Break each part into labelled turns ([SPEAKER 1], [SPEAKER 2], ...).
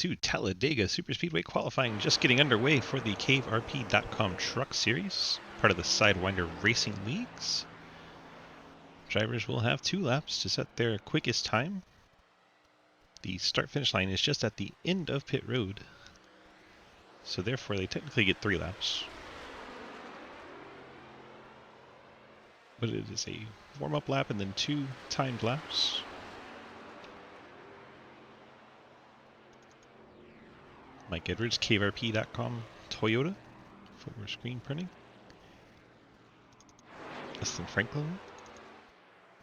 [SPEAKER 1] to Talladega Superspeedway qualifying just getting underway for the CaveRP.com Truck Series, part of the Sidewinder Racing Leagues. Drivers will have 2 laps to set their quickest time. The start-finish line is just at the end of pit road, so therefore they technically get 3 laps. But it is a warm-up lap and then 2 timed laps. Mike Edwards, CaveRP.com Toyota for screen printing. Dustin Franklin,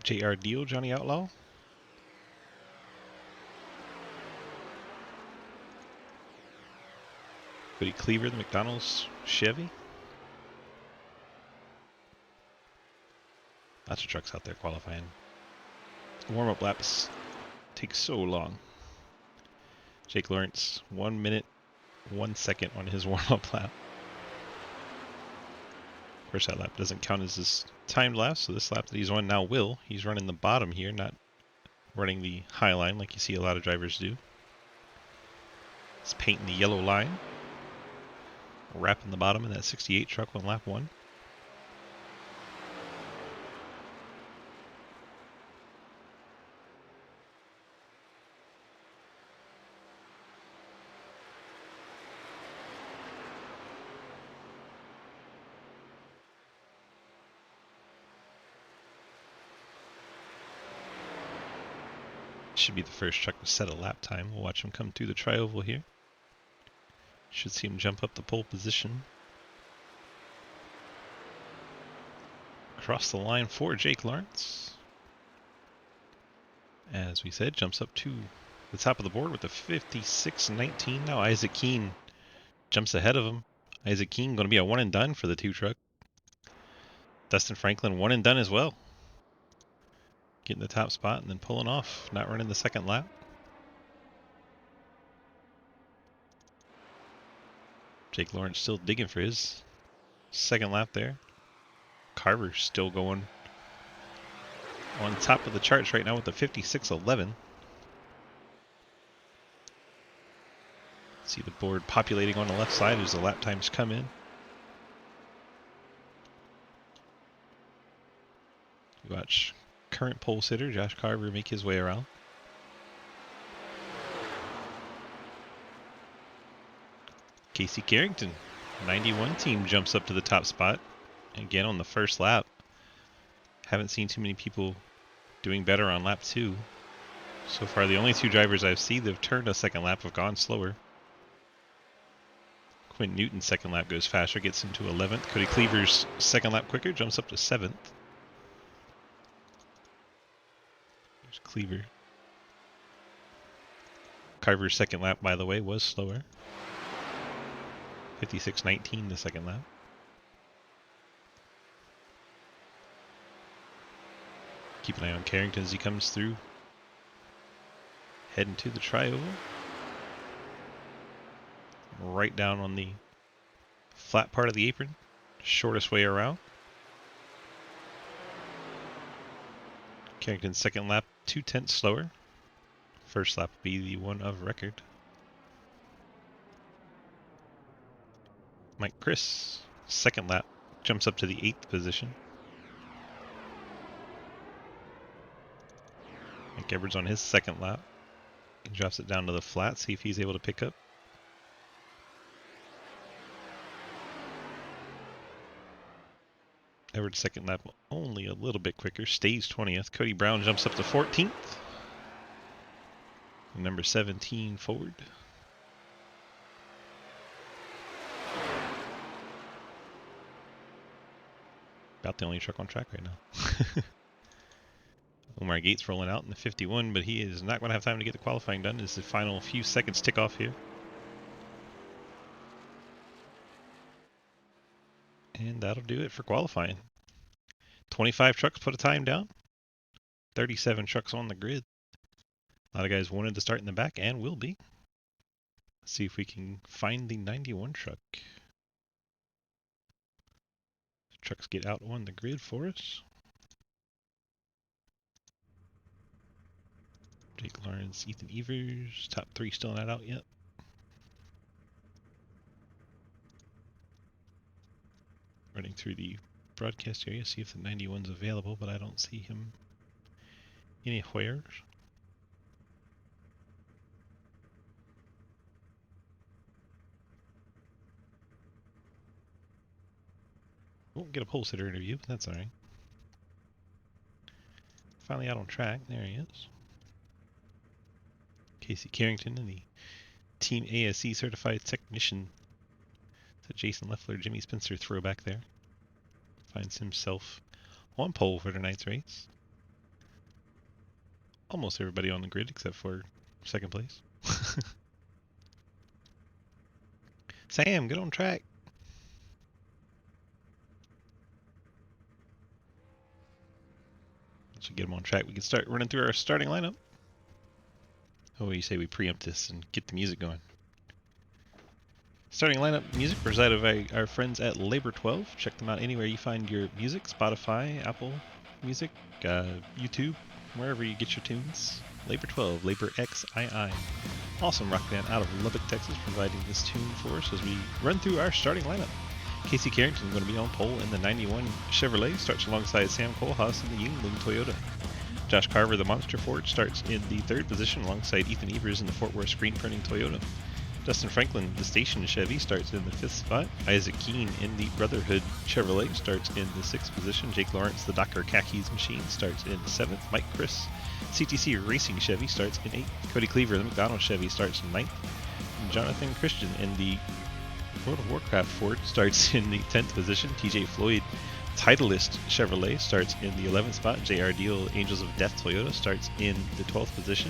[SPEAKER 1] J.R. Deal, Johnny Outlaw. Cody Cleaver, the McDonald's Chevy. Lots of trucks out there qualifying. Warm-up laps take so long. Jake Lawrence, 1 minute, 1 second on his warm-up lap. Of course, that lap doesn't count as his timed lap, so this lap that he's on now will. He's running the bottom here, not running the high line like you see a lot of drivers do. He's painting the yellow line. Wrapping the bottom in that 68 truck on lap 1. Should be the first truck to set a lap time. We'll watch him come through the tri-oval here. Should see him jump up the pole position. Across the line for Jake Lawrence. As we said, jumps up to the top of the board with a 56.19. Now Isaac Keene jumps ahead of him. Isaac Keene going to be a one and done for the 2 truck. Dustin Franklin one and done as well. Getting the top spot and then pulling off, not running the second lap. Jake Lawrence still digging for his second lap there. Carver still going on top of the charts right now with the 56.11. See the board populating on the left side as the lap times come in. You watch current pole sitter Josh Carver make his way around. Casey Carrington, 91 team, jumps up to the top spot. Again on the first lap. Haven't seen too many people doing better on lap 2. So far the only 2 drivers I've seen that have turned a second lap have gone slower. Quinn Newton's second lap goes faster, gets into 11th. Cody Cleaver's second lap quicker, jumps up to 7th. There's Cleaver. Carver's second lap, by the way, was slower. 56.19 the second lap. Keep an eye on Carrington as he comes through. Heading to the tri-oval. Right down on the flat part of the apron. Shortest way around. Carrington's second lap 2/10 slower. First lap will be the one of record. Mike Chris, second lap, jumps up to the 8th position. Mike Edwards on his second lap. He drops it down to the flat, see if he's able to pick up. Edwards' second lap only a little bit quicker, stays 20th. Cody Brown jumps up to 14th. And number 17 forward. About the only truck on track right now. Omar Gates rolling out in the 51, but he is not going to have time to get the qualifying done as the final few seconds tick off here. And that'll do it for qualifying. 25 trucks put a time down. 37 trucks on the grid. A lot of guys wanted to start in the back and will be. Let's see if we can find the 91 truck. Trucks get out on the grid for us. Jake Lawrence, Ethan Evers, top 3 still not out yet. Running through the broadcast area, see if the 91's available, but I don't see him anywhere. Won't get a pole sitter interview, but that's alright. Finally out on track. There he is. Casey Carrington and the Team ASE certified technician. It's a Jason Leffler, Jimmy Spencer throwback there. Finds himself on pole for tonight's race. Almost everybody on the grid except for second place. Sam, get on track. Once we get him on track, we can start running through our starting lineup. Oh, you say we preempt this and get the music going. Starting lineup music presented by our friends at Labor 12. Check them out anywhere you find your music. Spotify, Apple Music, YouTube, wherever you get your tunes. Labor 12, Labor XII. Awesome rock band out of Lubbock, Texas, providing this tune for us as we run through our starting lineup. Casey Carrington is going to be on pole in the 91 Chevrolet, starts alongside Sam Kohlhaas in the Yingling Toyota. Josh Carver, the Monster Ford, starts in the 3rd position alongside Ethan Evers in the Fort Worth screen printing Toyota. Dustin Franklin, the Station Chevy, starts in the 5th spot. Isaac Keene in the Brotherhood Chevrolet starts in the 6th position. Jake Lawrence, the Docker Khakis machine, starts in 7th. Mike Chris, CTC Racing Chevy, starts in 8th. Cody Cleaver, the McDonald Chevy, starts in 9th. And Jonathan Christian in the World of Warcraft Ford starts in the 10th position. TJ Floyd, Titleist Chevrolet, starts in the 11th spot. JR Deal, Angels of Death Toyota, starts in the 12th position.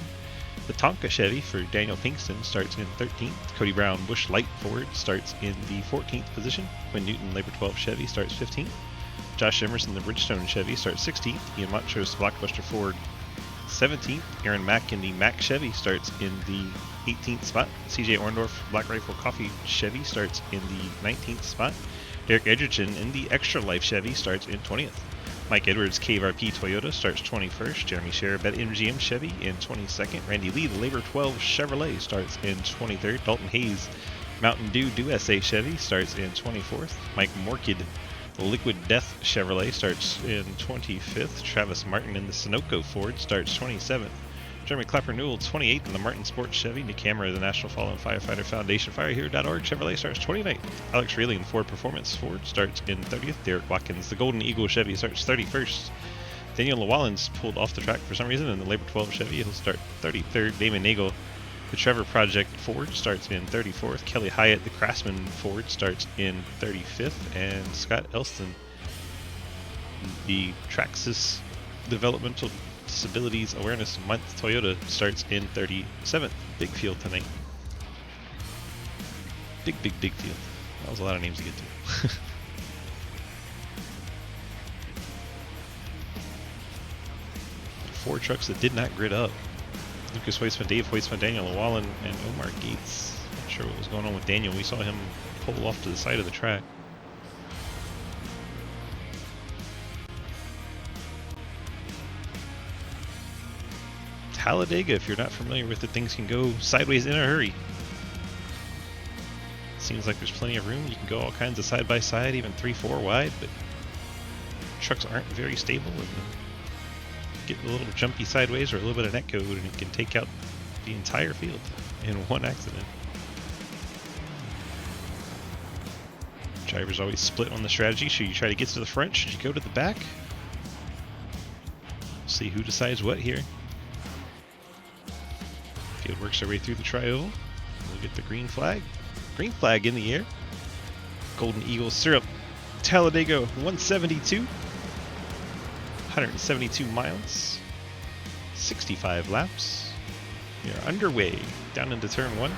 [SPEAKER 1] The Tonka Chevy for Daniel Kingston starts in 13th. Cody Brown Busch Light Ford starts in the 14th position. Quinn Newton Labor 12 Chevy starts 15th. Josh Emerson the Bridgestone Chevy starts 16th. Ian Montrose Blockbuster Ford 17th. Aaron Mack in the Mack Chevy starts in the 18th spot. CJ Orndorff Black Rifle Coffee Chevy starts in the 19th spot. Derek Edgerton in the Extra Life Chevy starts in 20th. Mike Edwards Cave RP Toyota starts 21st. Jeremy Scherer Bet MGM Chevy in 22nd. Randy Lee the Labor 12 Chevrolet starts in 23rd. Dalton Hayes Mountain Dew USA Chevy starts in 24th. Mike Morkid the Liquid Death Chevrolet starts in 25th. Travis Martin in the Sunoco Ford starts 27th. Jeremy Clapper Newell 28th in the Martin Sports Chevy. Nick Hammer the National Fallen Firefighter Foundation FireHero.org Chevrolet starts 29th. Alex Reilly in Ford Performance Ford starts in 30th. Derek Watkins the Golden Eagle Chevy starts 31st. Daniel Llewellyn's pulled off the track for some reason in the Labor 12 Chevy. He'll start 33rd. Damon Nagel the Trevor Project Ford starts in 34th. Kelly Hyatt the Craftsman Ford starts in 35th. And Scott Elston the Traxxas Developmental Disabilities Awareness Month Toyota starts in 37th. Big field tonight. Big field. That was a lot of names to get to. 4 trucks that did not grid up. Lucas Hoisman, Dave Hoisman, Daniel Llewellyn, and Omar Gates. Not sure what was going on with Daniel. We saw him pull off to the side of the track. Talladega, if you're not familiar with it, things can go sideways in a hurry. Seems like there's plenty of room. You can go all kinds of side-by-side, even 3-4 wide, but trucks aren't very stable and get a little jumpy sideways or a little bit of net code, and it can take out the entire field in one accident. Drivers always split on the strategy. Should you try to get to the front? Should you go to the back? See who decides what here. Field works their way through the tri-oval. We'll get the green flag. Green flag in the air. Golden Eagle Syrup Talladega 172. 172 miles. 65 laps. We are underway down into turn 1.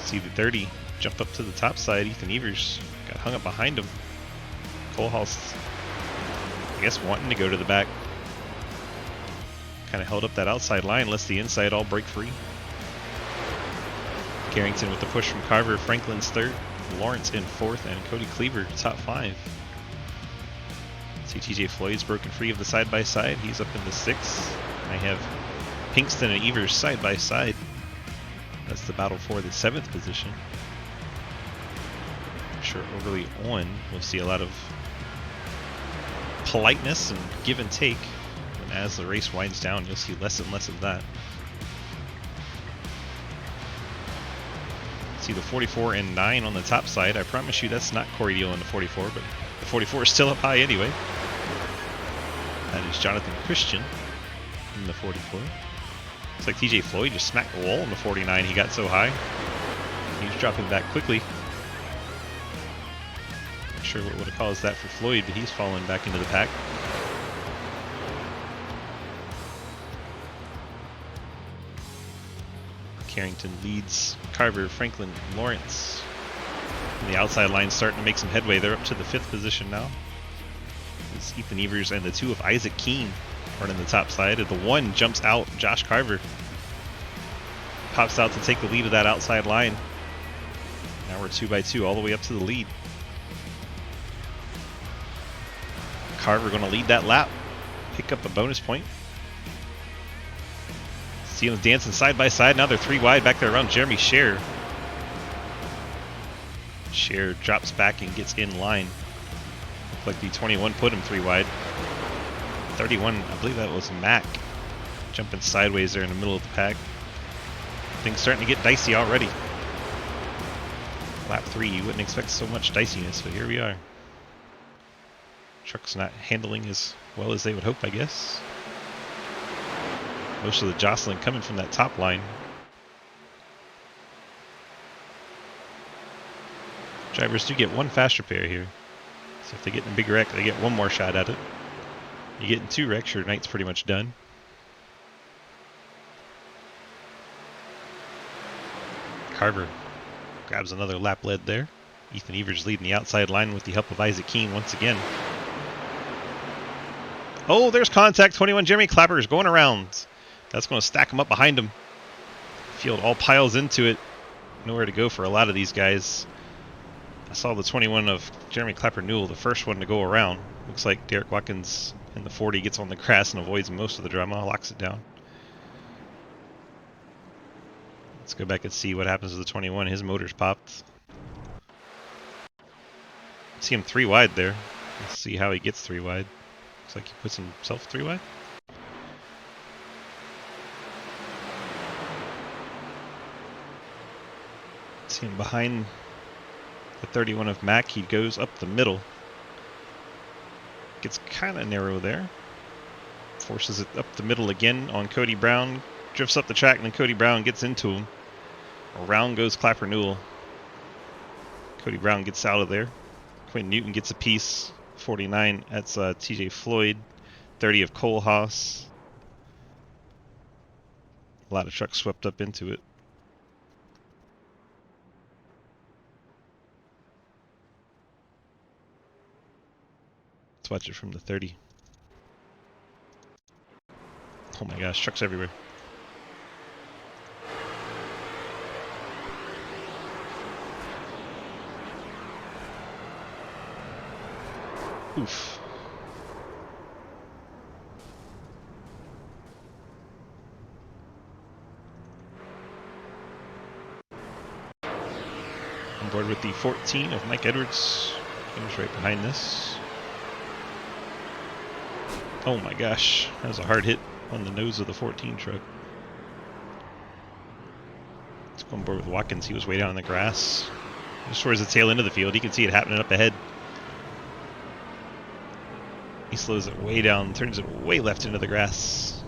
[SPEAKER 1] See the 30 jump up to the top side. Ethan Evers got hung up behind him. Kohlhaas, I guess, wanting to go to the back. Kind of held up that outside line, lets the inside all break free. Carrington with the push from Carver. Franklin's 3rd. Lawrence in 4th, and Cody Cleaver top 5. See TJ Floyd's broken free of the side-by-side. He's up in the 6th. I have Pinkston and Evers side-by-side. That's the battle for the 7th position. pressure overly on. We'll see a lot of politeness and give and take. And as the race winds down, you'll see less and less of that. See the 44 and 9 on the top side. I promise you that's not Corey Deal in the 44, but the 44 is still up high anyway. That is Jonathan Christian in the 44. It's like TJ Floyd just smacked the wall in the 49. He got so high. He's dropping back quickly. Not sure what would have caused that for Floyd, but he's falling back into the pack. Carrington leads Carver, Franklin, Lawrence. And the outside line starting to make some headway. They're up to the 5th position now. It's Ethan Evers and the 2 of Isaac Keene running the top side. And the 1 jumps out, Josh Carver. Pops out to take the lead of that outside line. Now we're 2 by 2 all the way up to the lead. Carver going to lead that lap. Pick up a bonus point. See them dancing side by side. Now they're 3 wide back there around Jeremy Scher. Scher drops back and gets in line. Looked like the 21 put him 3 wide. 31, I believe that was Mack. Jumping sideways there in the middle of the pack. Things starting to get dicey already. Lap 3, you wouldn't expect so much diciness, but here we are. Truck's not handling as well as they would hope, I guess. Most of the jostling coming from that top line. Drivers do get 1 faster pair here. So if they get in a big wreck, they get 1 more shot at it. You get in 2 wrecks, your night's pretty much done. Carver grabs another lap lead there. Ethan Evers leading the outside line with the help of Isaac Keene once again. Oh, there's contact. 21 Jeremy Clapper is going around. That's going to stack him up behind him. Field all piles into it. Nowhere to go for a lot of these guys. I saw the 21 of Jeremy Clapper Newell, the first one to go around. Looks like Derek Watkins in the 40 gets on the grass and avoids most of the drama, locks it down. Let's go back and see what happens to the 21. His motor's popped. See him 3 wide there. Let's see how he gets 3 wide. Looks like he puts himself 3 wide. See him behind the 31 of Mack. He goes up the middle. Gets kind of narrow there. Forces it up the middle again on Cody Brown. Drifts up the track and then Cody Brown gets into him. Around goes Clapper Newell. Cody Brown gets out of there. Quinn Newton gets a piece. 49, that's TJ Floyd. 30 of Cole Haas. A lot of trucks swept up into it. Let's watch it from the 30. Oh my gosh, trucks everywhere. Oof. On board with the 14 of Mike Edwards. Comes right behind this. Oh my gosh, that was a hard hit on the nose of the 14 truck. Let's go on board with Watkins. He was way down in the grass. Just towards the tail end of the field. You can see it happening up ahead. He slows it way down, turns it way left into the grass.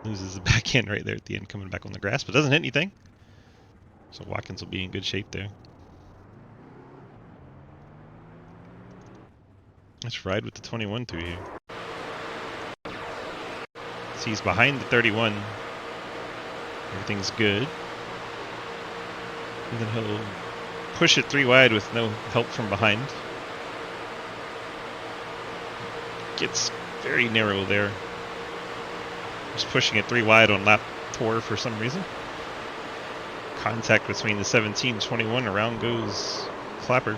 [SPEAKER 1] Loses the back end right there at the end, coming back on the grass, but doesn't hit anything. So Watkins will be in good shape there. Let's ride with the 21 through here. So he's behind the 31. Everything's good. And then he'll push it 3 wide with no help from behind. Gets very narrow there. Just pushing it 3 wide on lap 4 for some reason. Contact between the 17 and 21. Around goes Clapper.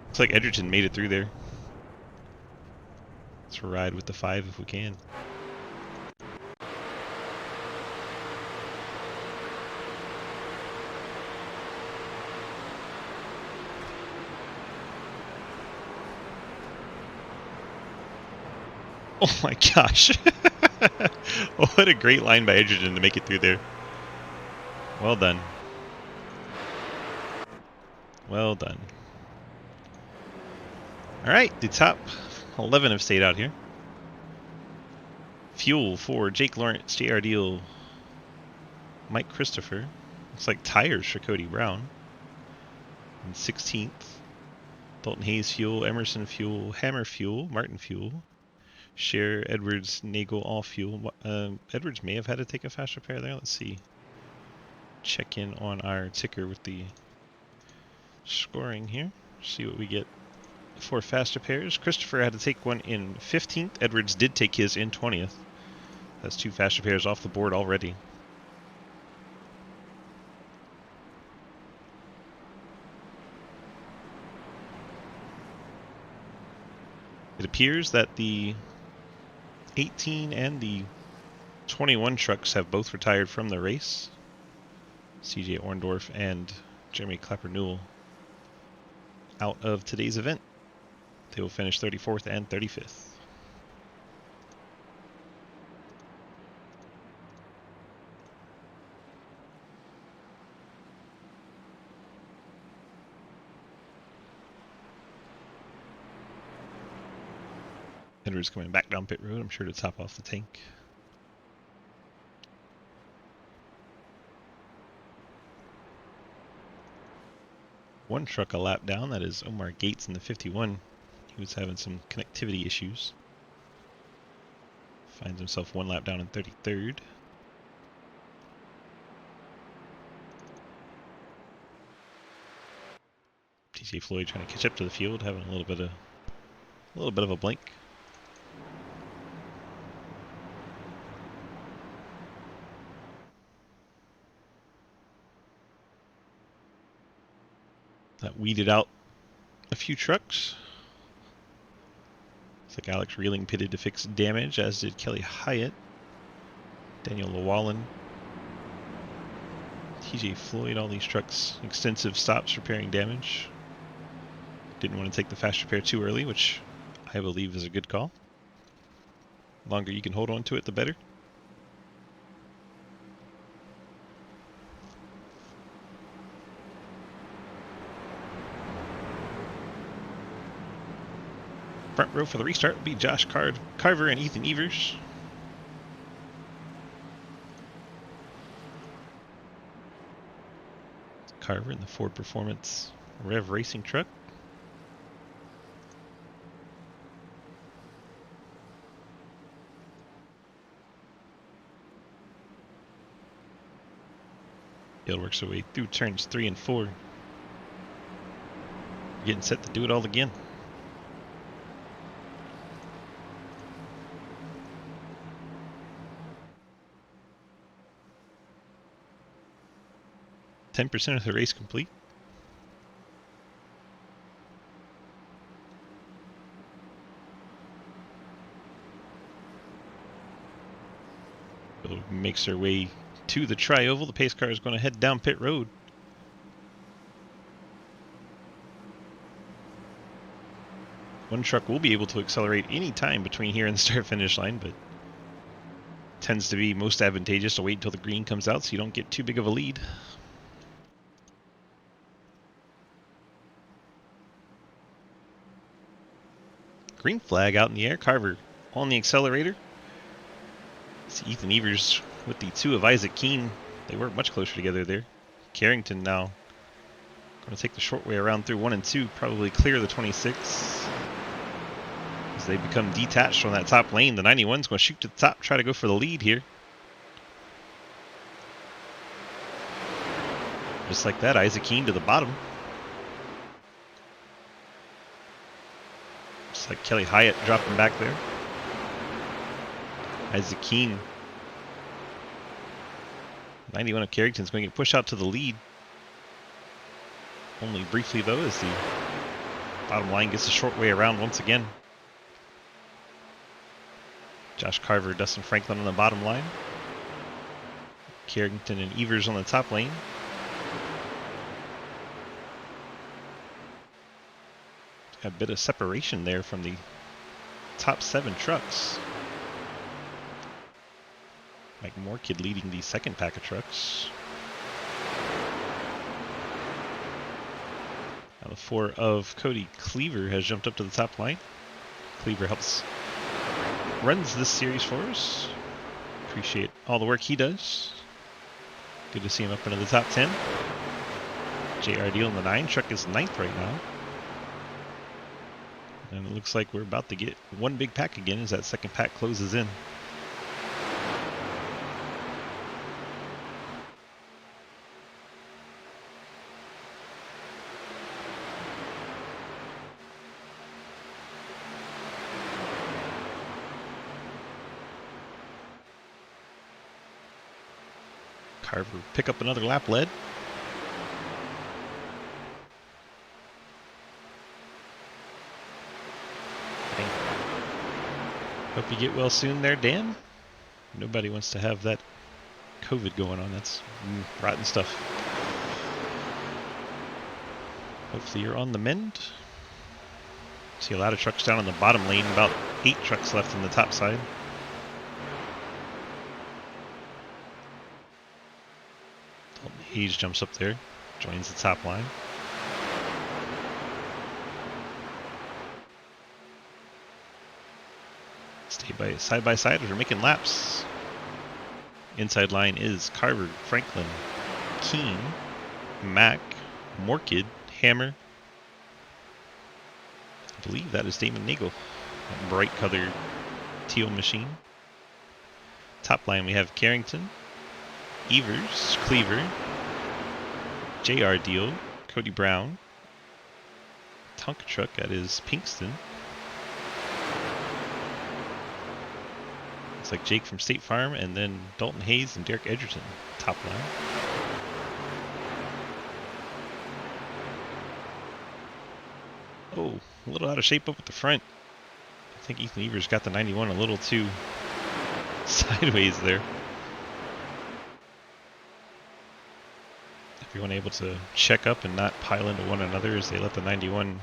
[SPEAKER 1] Looks like Edgerton made it through there. Let's ride with the 5 if we can. Oh my gosh. What a great line by Edgerton to make it through there. Well done. Well done. Alright, the top 11 have stayed out here. Fuel for Jake Lawrence, J.R. Deal, Mike Christopher. Looks like tires for Cody Brown. And 16th. Dalton Hayes Fuel, Emerson Fuel, Hammer Fuel, Martin Fuel. Share, Edwards, Nagel, all fuel. Edwards may have had to take a fast repair there. Let's see. Check in on our ticker with the scoring here. See what we get for fast repairs. Christopher had to take one in 15th. Edwards did take his in 20th. That's 2 fast repairs off the board already. It appears that the 18 and the 21 trucks have both retired from the race. CJ Orndorff and Jeremy Clapper-Newell out of today's event. They will finish 34th and 35th. Edwards coming back down pit road, I'm sure to top off the tank. One truck a lap down, that is Omar Gates in the 51. He was having some connectivity issues. Finds himself 1 lap down in 33rd. TJ Floyd trying to catch up to the field, having a little bit of a blink. That weeded out a few trucks. Looks like Alex Reeling pitted to fix damage, as did Kelly Hyatt, Daniel Llewellyn, TJ Floyd. All these trucks, extensive stops repairing damage. Didn't want to take the fast repair too early, which I believe is a good call. The longer you can hold on to it, the better. Front row for the restart will be Josh Carver and Ethan Evers. Carver in the Ford Performance Rev Racing truck. Field works their way through turns 3 and 4. Getting set to do it all again. %10 of the race complete. So makes their way to the tri-oval. The pace car is going to head down pit road. One truck will be able to accelerate any time between here and the start-finish line, but tends to be most advantageous to wait until the green comes out so you don't get too big of a lead. Green flag out in the air. Carver on the accelerator. See Ethan Evers with the 2 of Isaac Keene. They work much closer together there. Carrington now going to take the short way around through 1 and 2. Probably clear the 26. As they become detached from that top lane. The 91's going to shoot to the top. Try to go for the lead here. Just like that, Isaac Keene to the bottom. Just like Kelly Hyatt dropping back there. Isaac Keene. 91 of Carrington's going to get pushed out to the lead. Only briefly though, as the bottom line gets a short way around once again. Josh Carver, Dustin Franklin on the bottom line. Carrington and Evers on the top lane. A bit of separation there from the top 7 trucks. Mike Morkid leading the second pack of trucks. Now the 4 of Cody Cleaver has jumped up to the top line. Cleaver runs this series for us. Appreciate all the work he does. Good to see him up into the top 10. JR Deal in the 9 truck is 9th right now. And it looks like we're about to get one big pack again as that second pack closes in. Carver pick up another lap lead. Hope you get well soon there, Dan. Nobody wants to have that COVID going on. That's rotten stuff. Hopefully you're on the mend. See a lot of trucks down on the bottom lane. About 8 trucks left on the top side. Dalton Hayes jumps up there. Joins the top line. Stay side by side as we're making laps. Inside line is Carver, Franklin, Keene, Mack, Morkid, Hammer. I believe that is Damon Nagel. That bright colored teal machine. Top line we have Carrington, Evers, Cleaver, JR Deal, Cody Brown, Tonka Truck, that is Pinkston. It's like Jake from State Farm, and then Dalton Hayes and Derek Edgerton, top line. Oh, a little out of shape up at the front. I think Ethan Evers got the 91 a little too sideways there. Everyone able to check up and not pile into one another as they let the 91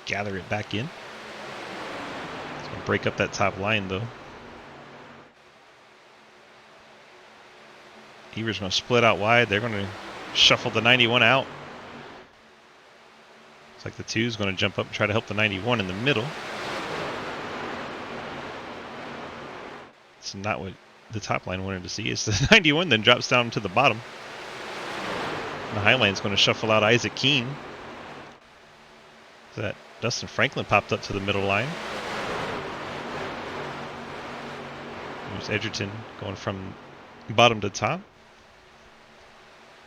[SPEAKER 1] gather it back in. It's going to break up that top line though. Evers going to split out wide. They're going to shuffle the 91 out. Looks like the 2 is going to jump up and try to help the 91 in the middle. It's not what the top line wanted to see. It's the 91 then drops down to the bottom. And the high line is going to shuffle out Isaac Keene. That Dustin Franklin popped up to the middle line. There's Edgerton going from bottom to top.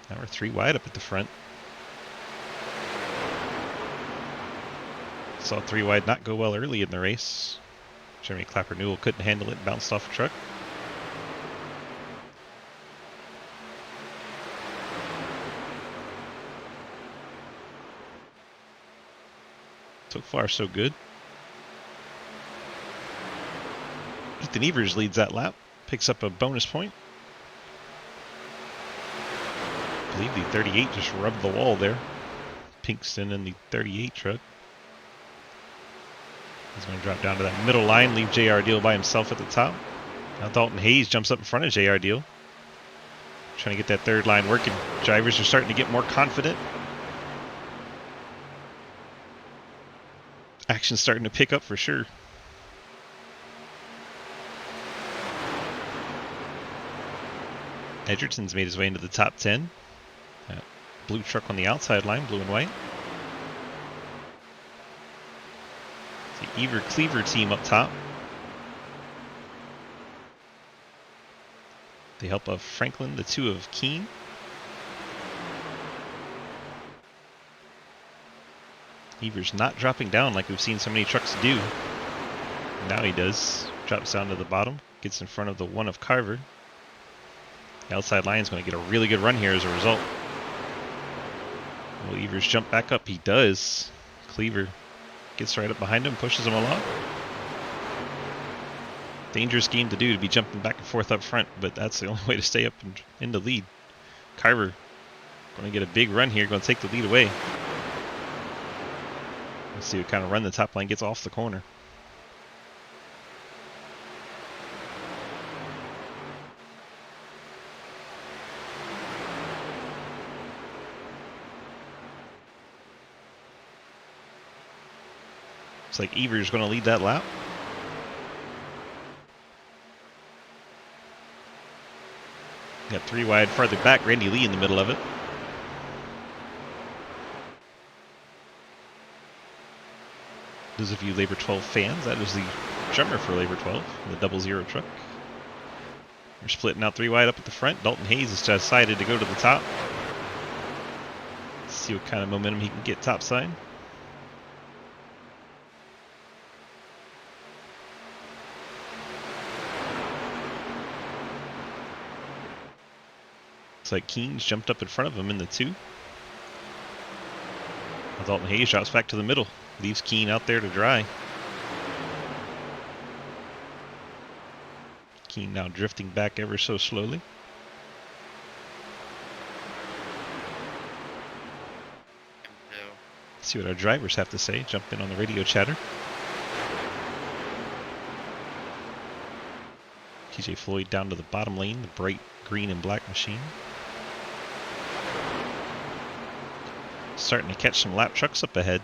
[SPEAKER 1] Now we're 3 wide up at the front. Saw 3 wide not go well early in the race. Jeremy Clapper Newell couldn't handle it, bounced off a truck. So far, so good. Ethan Evers leads that lap, picks up a bonus point. I believe the 38 just rubbed the wall there. Pinkston in the 38 truck. He's going to drop down to that middle line, leave JR Deal by himself at the top. Now Dalton Hayes jumps up in front of JR Deal. Trying to get that third line working. Drivers are starting to get more confident. Action's starting to pick up for sure. Edgerton's made his way into the top 10. That blue truck on the outside line, blue and white. The Ever Cleaver team up top. The help of Franklin, the 2 of Keene. Evers not dropping down like we've seen so many trucks do. Now he does. Drops down to the bottom. Gets in front of the 1 of Carver. The outside line is going to get a really good run here as a result. Will Evers jump back up? He does. Cleaver gets right up behind him, pushes him along. Dangerous game to do, to be jumping back and forth up front, but that's the only way to stay up and in the lead. Carver going to get a big run here, going to take the lead away. Let's see what kind of run the top line gets off the corner. Looks like Evers going to lead that lap. Got 3 wide farther back, Randy Lee in the middle of it. Those of you Labor 12 fans, that is the drummer for Labor 12, the 00 truck. We're splitting out 3 wide up at the front. Dalton Hayes has decided to go to the top. Let's see what kind of momentum he can get topside. Looks like Keen's jumped up in front of him in the 2. Dalton Hayes drops back to the middle. Leaves Keen out there to dry. Keen now drifting back ever so slowly. Let's see what our drivers have to say. Jump in on the radio chatter. TJ Floyd down to the bottom lane, the bright green and black machine. Starting to catch some lap trucks up ahead.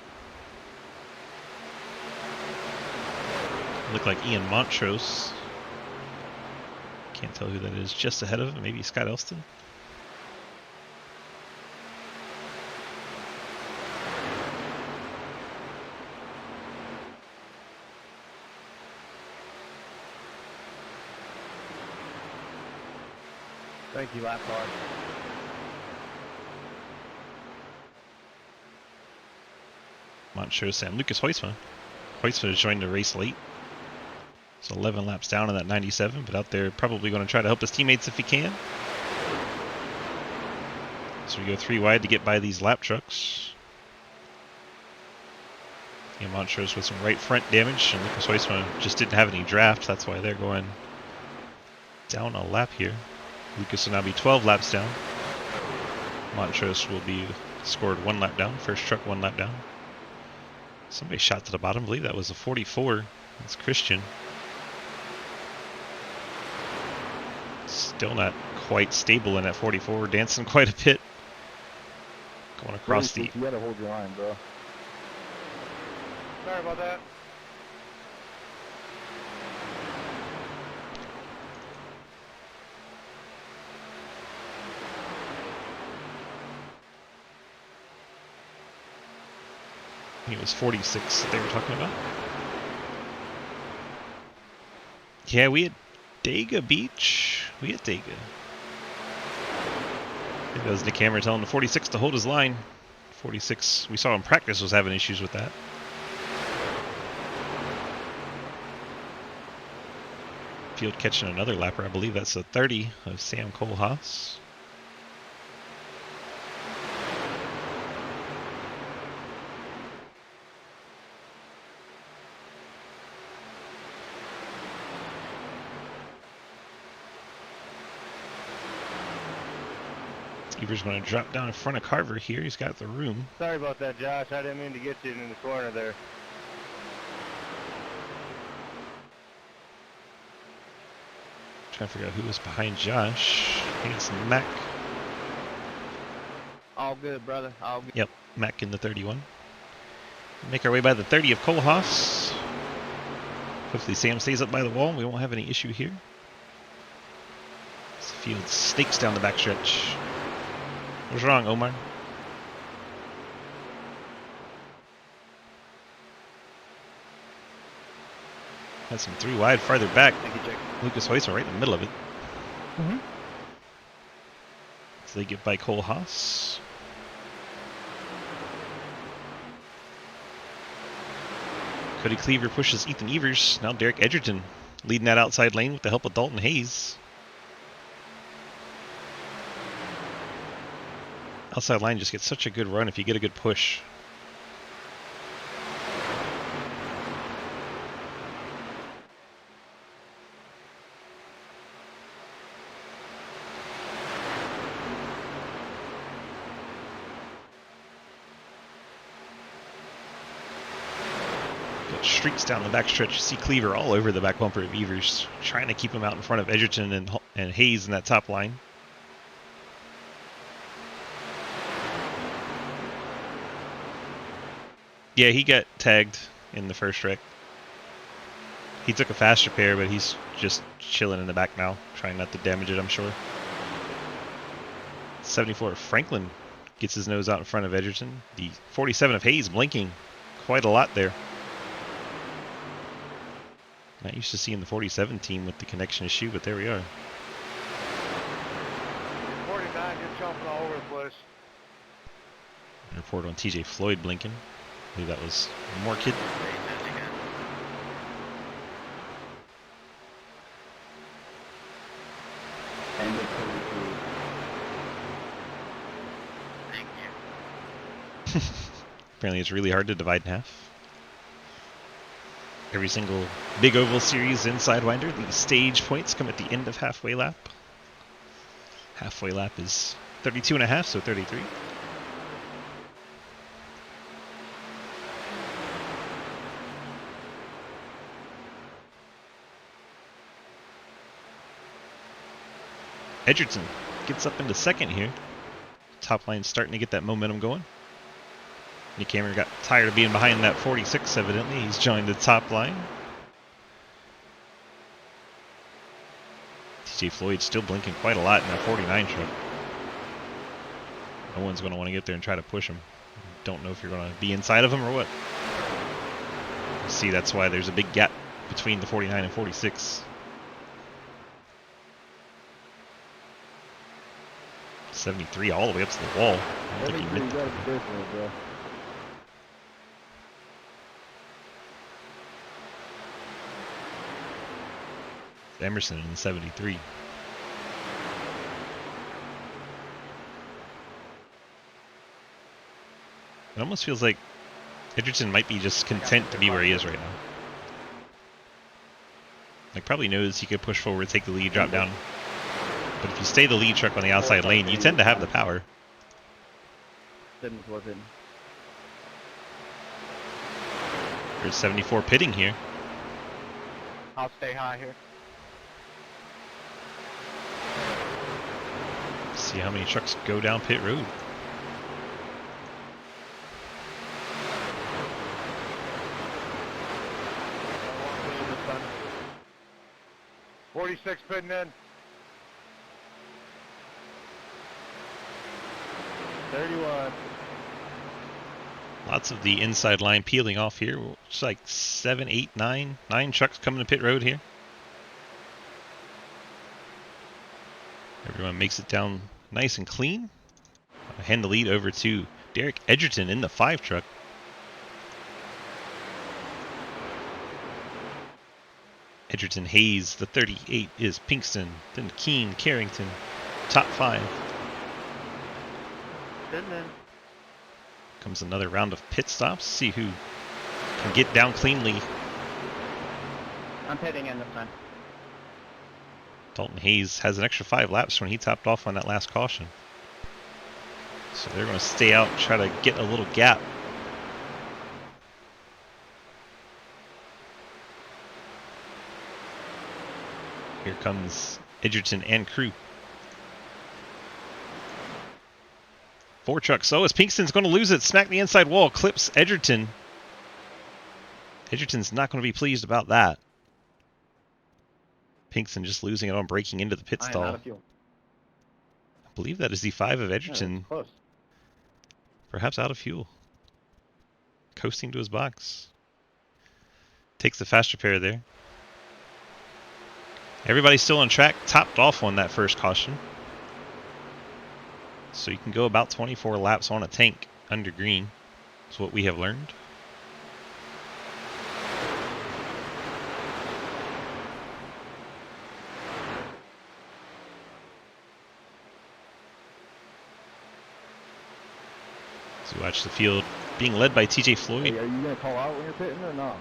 [SPEAKER 1] Look like Ian Montrose. Can't tell who that is just ahead of him. Maybe Scott Elston.
[SPEAKER 2] Thank you, lap car.
[SPEAKER 1] Montrose and Lucas Huisman. Huisman has joined the race late. So 11 laps down in that 97, but out there probably going to try to help his teammates if he can. So we go 3 wide to get by these lap trucks. And Montrose with some right front damage, and Lucas Huisman just didn't have any draft. That's why they're going down a lap here. Lucas will now be 12 laps down. Montrose will be scored 1 lap down. First truck 1 lap down. Somebody shot to the bottom. I believe that was a 44. That's Christian. Still not quite stable in that 44. We're dancing quite a bit. Going across the...
[SPEAKER 2] You gotta hold your line, bro. Sorry about that.
[SPEAKER 1] I think it was 46 that they were talking about. Yeah, we had Dega Beach. We had Dega. I think that was Nick Hammer telling the 46 to hold his line. 46, we saw in practice, was having issues with that. Field catching another lapper. I believe that's a 30 of Sam Kohlhaas. Evers going to drop down in front of Carver here. He's got the room.
[SPEAKER 2] Sorry about that, Josh. I didn't mean to get you in the corner there.
[SPEAKER 1] Trying to figure out who was behind Josh. I think it's Mac.
[SPEAKER 2] All good, brother. All good.
[SPEAKER 1] Yep, Mac in the 31. Make our way by the 30 of Kohlhaas. Hopefully Sam stays up by the wall. We won't have any issue here. This field snakes down the backstretch. What's wrong, Omar? Has some 3 wide farther back.
[SPEAKER 2] Thank you, Jake.
[SPEAKER 1] Lucas Huisman right in the middle of it.
[SPEAKER 2] Mm-hmm.
[SPEAKER 1] So they get by Kohlhaas. Cody Cleaver pushes Ethan Evers. Now Derek Edgerton leading that outside lane with the help of Dalton Hayes. Outside line just gets such a good run if you get a good push. But streaks down the backstretch. You see Cleaver all over the back bumper of Evers, trying to keep him out in front of Edgerton and Hayes in that top line. Yeah, he got tagged in the first wreck. He took a fast repair, but he's just chilling in the back now, trying not to damage it, I'm sure. 74 Franklin gets his nose out in front of Edgerton. The 47 of Hayes blinking quite a lot there. Not used to seeing the 47 team with the connection issue, but there we are.
[SPEAKER 2] 49 just jumping all over the place.
[SPEAKER 1] Report on TJ Floyd blinking. I believe that was more kid. Apparently it's really hard to divide in half. Every single big oval series in Sidewinder, the stage points come at the end of halfway lap. Halfway lap is 32 and a half, so 33. Edgerton gets up into second here. Top line's starting to get that momentum going. Nick Cameron got tired of being behind that 46, evidently. He's joined the top line. TJ Floyd still blinking quite a lot in that 49 truck. No one's going to want to get there and try to push him. Don't know if you're going to be inside of him or what. You see, that's why there's a big gap between the 49 and 46. 73 all the way up to the wall. I don't think he meant that. Emerson in 73. It almost feels like Edgerton might be just content to be where he is right now. Like, probably knows he could push forward, take the lead, drop down. But if you stay the lead truck on the outside lane, you tend to have the power. There's 74 pitting here.
[SPEAKER 2] I'll stay high here.
[SPEAKER 1] See how many trucks go down pit road.
[SPEAKER 2] .46 pitting in. 31.
[SPEAKER 1] Lots of the inside line peeling off here. It's like 7, 8, 9 trucks coming to pit road here. Everyone makes it down nice and clean. I hand the lead over to Derek Edgerton in the 5 truck. Edgerton, Hayes, the 38 is Pinkston, then Keene, Carrington, top 5. Comes another round of pit stops. See who can get down cleanly.
[SPEAKER 2] I'm pitting in this time.
[SPEAKER 1] Dalton Hayes has an extra 5 laps when he topped off on that last caution. So they're going to stay out and try to get a little gap. Here comes Edgerton and crew. 4 trucks. So as Pinkston's going to lose it, smack the inside wall, clips Edgerton. Edgerton's not going to be pleased about that. Pinkston just losing it on breaking into the pit stall.
[SPEAKER 2] Out of fuel.
[SPEAKER 1] I believe that is the 5 of Edgerton.
[SPEAKER 2] Yeah, close.
[SPEAKER 1] Perhaps out of fuel. Coasting to his box. Takes the fast repair there. Everybody's still on track. Topped off on that first caution. So you can go about 24 laps on a tank under green. That's what we have learned. So watch the field being led by TJ Floyd.
[SPEAKER 2] Hey, are you going to call out when you're pitting or not?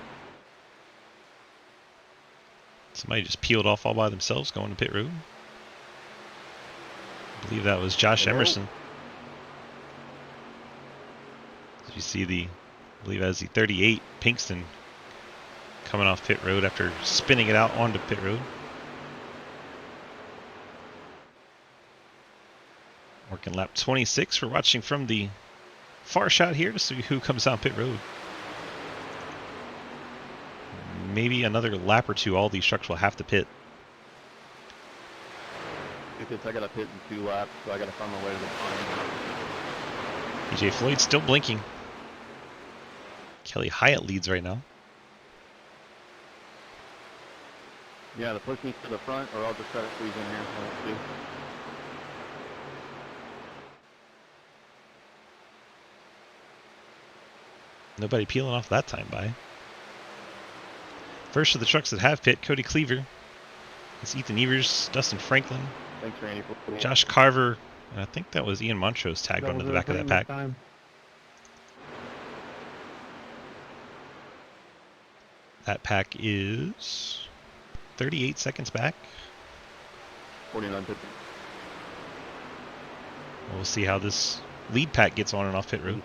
[SPEAKER 1] Somebody just peeled off all by themselves going to pit road. I believe that was Josh Emerson. As you see I believe as the 38, Pinkston coming off pit road after spinning it out onto pit road. Working lap 26. We're watching from the far shot here to see who comes down pit road. Maybe another lap or two, all these trucks will have to pit.
[SPEAKER 2] Because I got to pit in 2 laps, so I got to find my way to the front.
[SPEAKER 1] PJ Floyd still blinking. Kelly Hyatt leads right now.
[SPEAKER 2] Yeah, to push me to the front, or I'll just try to squeeze in here. Let's see.
[SPEAKER 1] Nobody peeling off that time by. First of the trucks that have pit, Cody Cleaver. It's Ethan Evers, Dustin Franklin,
[SPEAKER 2] Thanks, Randy.
[SPEAKER 1] Josh Carver, and I think that was Ian Montrose tagged onto the back of that pack. That pack is 38 seconds back.
[SPEAKER 2] 49.50.
[SPEAKER 1] We'll see how this lead pack gets on and off pit road.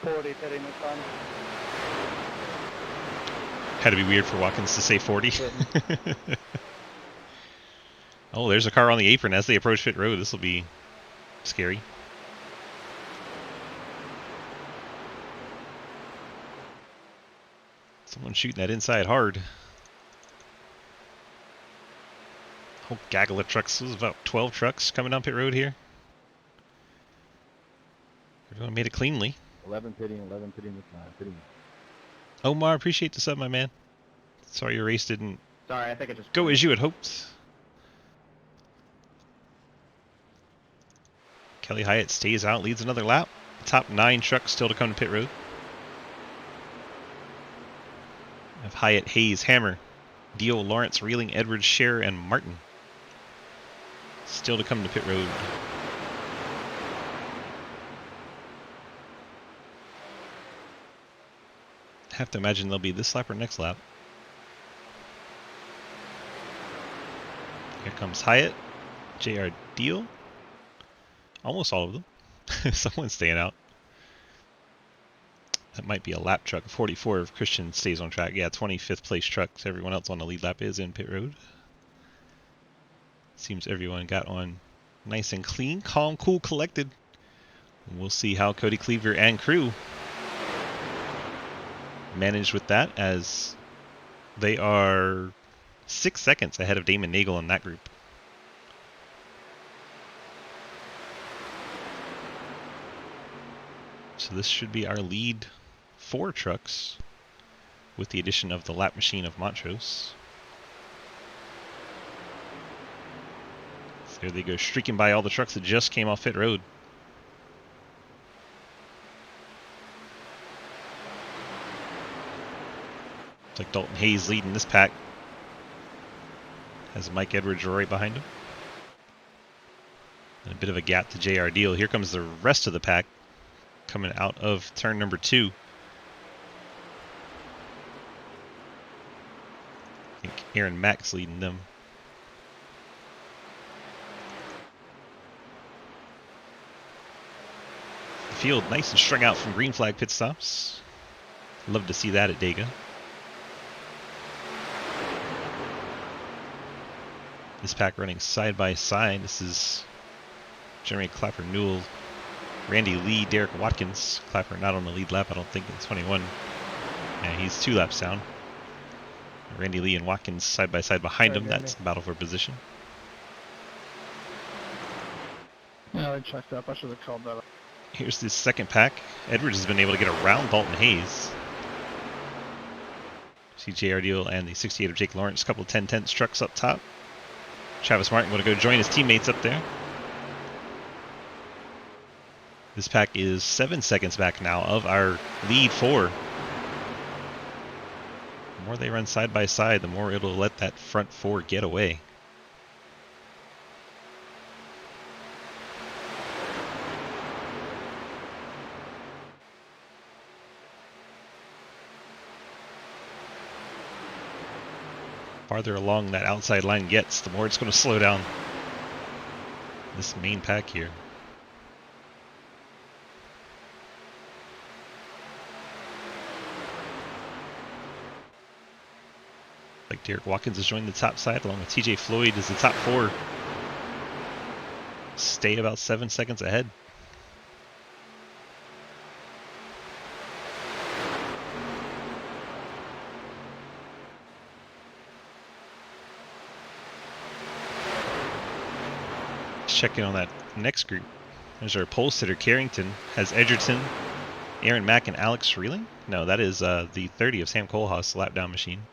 [SPEAKER 2] 40 pitting this time.
[SPEAKER 1] Had to be weird for Watkins to say 40. Oh, there's a car on the apron as they approach pit road. This will be scary. Someone's shooting that inside hard. Whole gaggle of trucks. There's about 12 trucks coming down pit road here. Everyone made it cleanly.
[SPEAKER 2] 11 pitting this time. Pitting.
[SPEAKER 1] Omar, appreciate the sub, my man. Sorry your race didn't
[SPEAKER 2] Sorry, I think I just
[SPEAKER 1] go as you had hoped. Kelly Hyatt stays out, leads another lap. Top 9 trucks still to come to pit road. We have Hyatt, Hayes, Hammer, Dio, Lawrence, Reeling, Edwards, Scherer, and Martin still to come to pit road. Have to imagine they'll be this lap or next lap. Here comes Hyatt, JR Deal. Almost all of them. Someone's staying out. That might be a lap truck. 44 if Christian stays on track. Yeah, 25th place trucks. Everyone else on the lead lap is in pit road. Seems everyone got on nice and clean, calm, cool, collected. We'll see how Cody Cleaver and crew managed with that, as they are 6 seconds ahead of Damon Nagel in that group. So this should be our lead 4 trucks with the addition of the lap machine of Montrose. So there they go, streaking by all the trucks that just came off pit road. Looks like Dalton Hayes leading this pack. Has Mike Edwards right behind him. And a bit of a gap to JR Deal. Here comes the rest of the pack coming out of turn number 2. I think Aaron Mack's leading them. The field nice and strung out from green flag pit stops. Love to see that at Dega. This pack running side by side. This is Jeremy Clapper Newell, Randy Lee, Derek Watkins. Clapper not on the lead lap, I don't think, in 21. Yeah, he's 2 laps down. Randy Lee and Watkins side by side behind him. That's the battle for position.
[SPEAKER 3] Yeah, I checked up. I should have called that up.
[SPEAKER 1] Here's the second pack. Edwards has been able to get around Dalton Hayes. See JR Deal and the 68 of Jake Lawrence. A couple of 10-10 trucks up top. Travis Martin going to go join his teammates up there. This pack is 7 seconds back now of our lead 4. The more they run side by side, the more it'll let that front 4 get away. Farther along that outside line gets, the more it's going to slow down this main pack here. Like Derek Watkins has joined the top side along with TJ Floyd as the top 4. Stay about 7 seconds ahead. Let's check in on that next group. There's our pole sitter Carrington, has Edgerton, Aaron Mack, and Alex Reeling. No, that is the 30 of Sam Kohlhaas, lap down machine.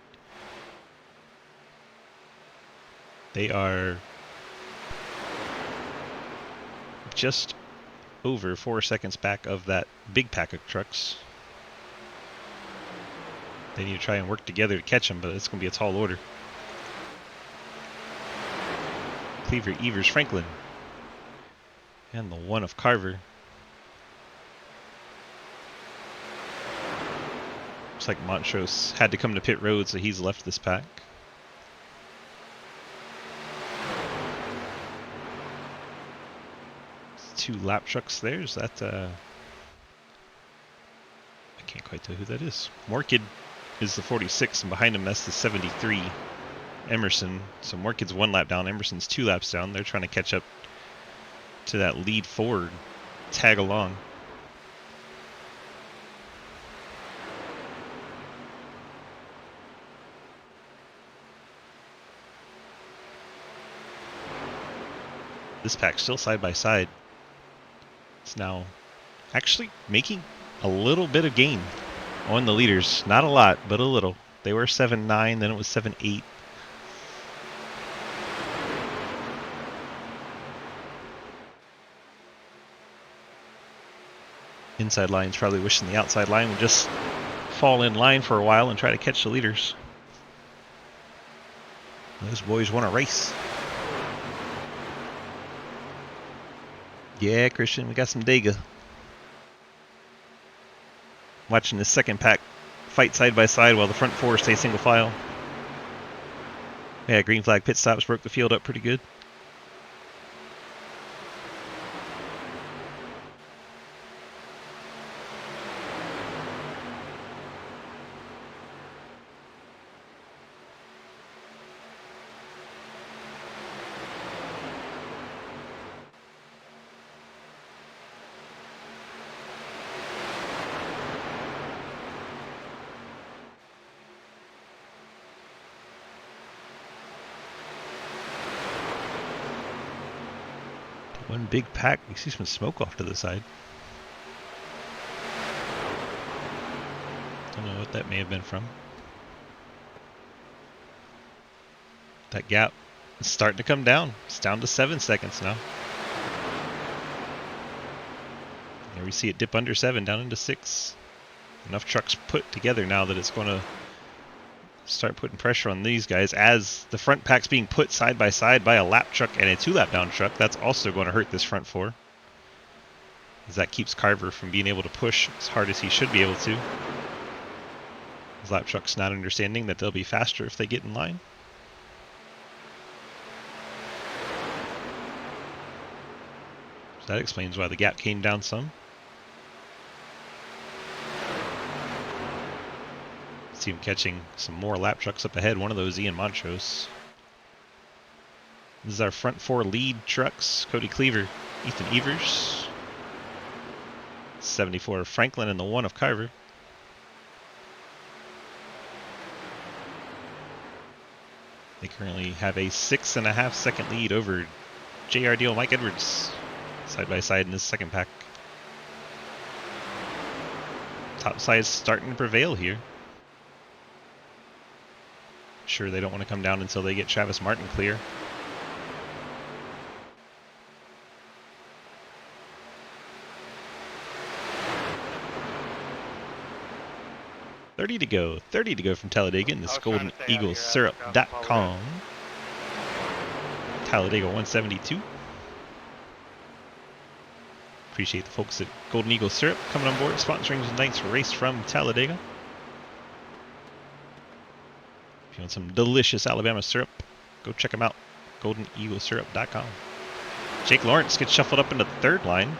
[SPEAKER 1] They are just over 4 seconds back of that big pack of trucks. They need to try and work together to catch them, but it's going to be a tall order. Cleaver, Evers, Franklin, and the 1 of Carver. Looks like Montrose had to come to pit road, so he's left this pack. Two lap trucks there. Is that I can't quite tell who that is. Morkid is the 46, and behind him that's the 73 Emerson. So Morkid's 1 lap down, Emerson's 2 laps down. They're trying to catch up to that lead forward, tag along. This pack's still side by side. It's now actually making a little bit of gain on the leaders. Not a lot, but a little. They were 7-9, then it was 7-8. Inside line's probably wishing the outside line would just fall in line for a while and try to catch the leaders. Those boys want to race. Yeah, Christian, we got some Dega. Watching the second pack fight side by side while the front 4 stay single file. Yeah, green flag pit stops broke the field up pretty good. One big pack. You see some smoke off to the side. Don't know what that may have been from. That gap is starting to come down. It's down to 7 seconds now. There we see it dip under 7, down into 6. Enough trucks put together now that it's going to start putting pressure on these guys as the front pack's being put side by side by a lap truck and a 2 lap down truck. That's also going to hurt this front 4, as that keeps Carver from being able to push as hard as he should be able to. His lap truck's not understanding that they'll be faster if they get in line. So that explains why the gap came down some. See him catching some more lap trucks up ahead. One of those, Ian Montrose. This is our front 4 lead trucks. Cody Cleaver, Ethan Evers, 74 of Franklin, and the 1 of Carver. They currently have a 6.5 second lead over JR Deal Mike Edwards, side by side in this second pack. Top side starting to prevail here. Sure, they don't want to come down until they get Travis Martin clear. $30 to go from Talladega in this GoldenEagleSyrup.com. Talladega 172. Appreciate the folks at Golden Eagle Syrup coming on board, sponsoring tonight's race from Talladega. If you want some delicious Alabama syrup, go check them out. GoldenEagleSyrup.com. Jake Lawrence gets shuffled up into the 3rd line.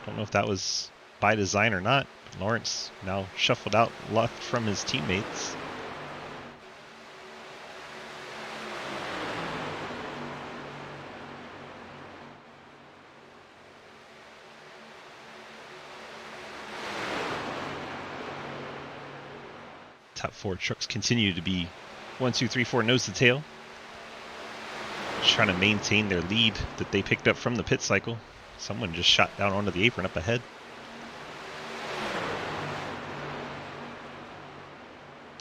[SPEAKER 1] Don't know if that was by design or not. Lawrence now shuffled out, left from his teammates. Top 4 trucks continue to be 1, 2, 3, 4 nose to tail. Just trying to maintain their lead that they picked up from the pit cycle. Someone just shot down onto the apron up ahead.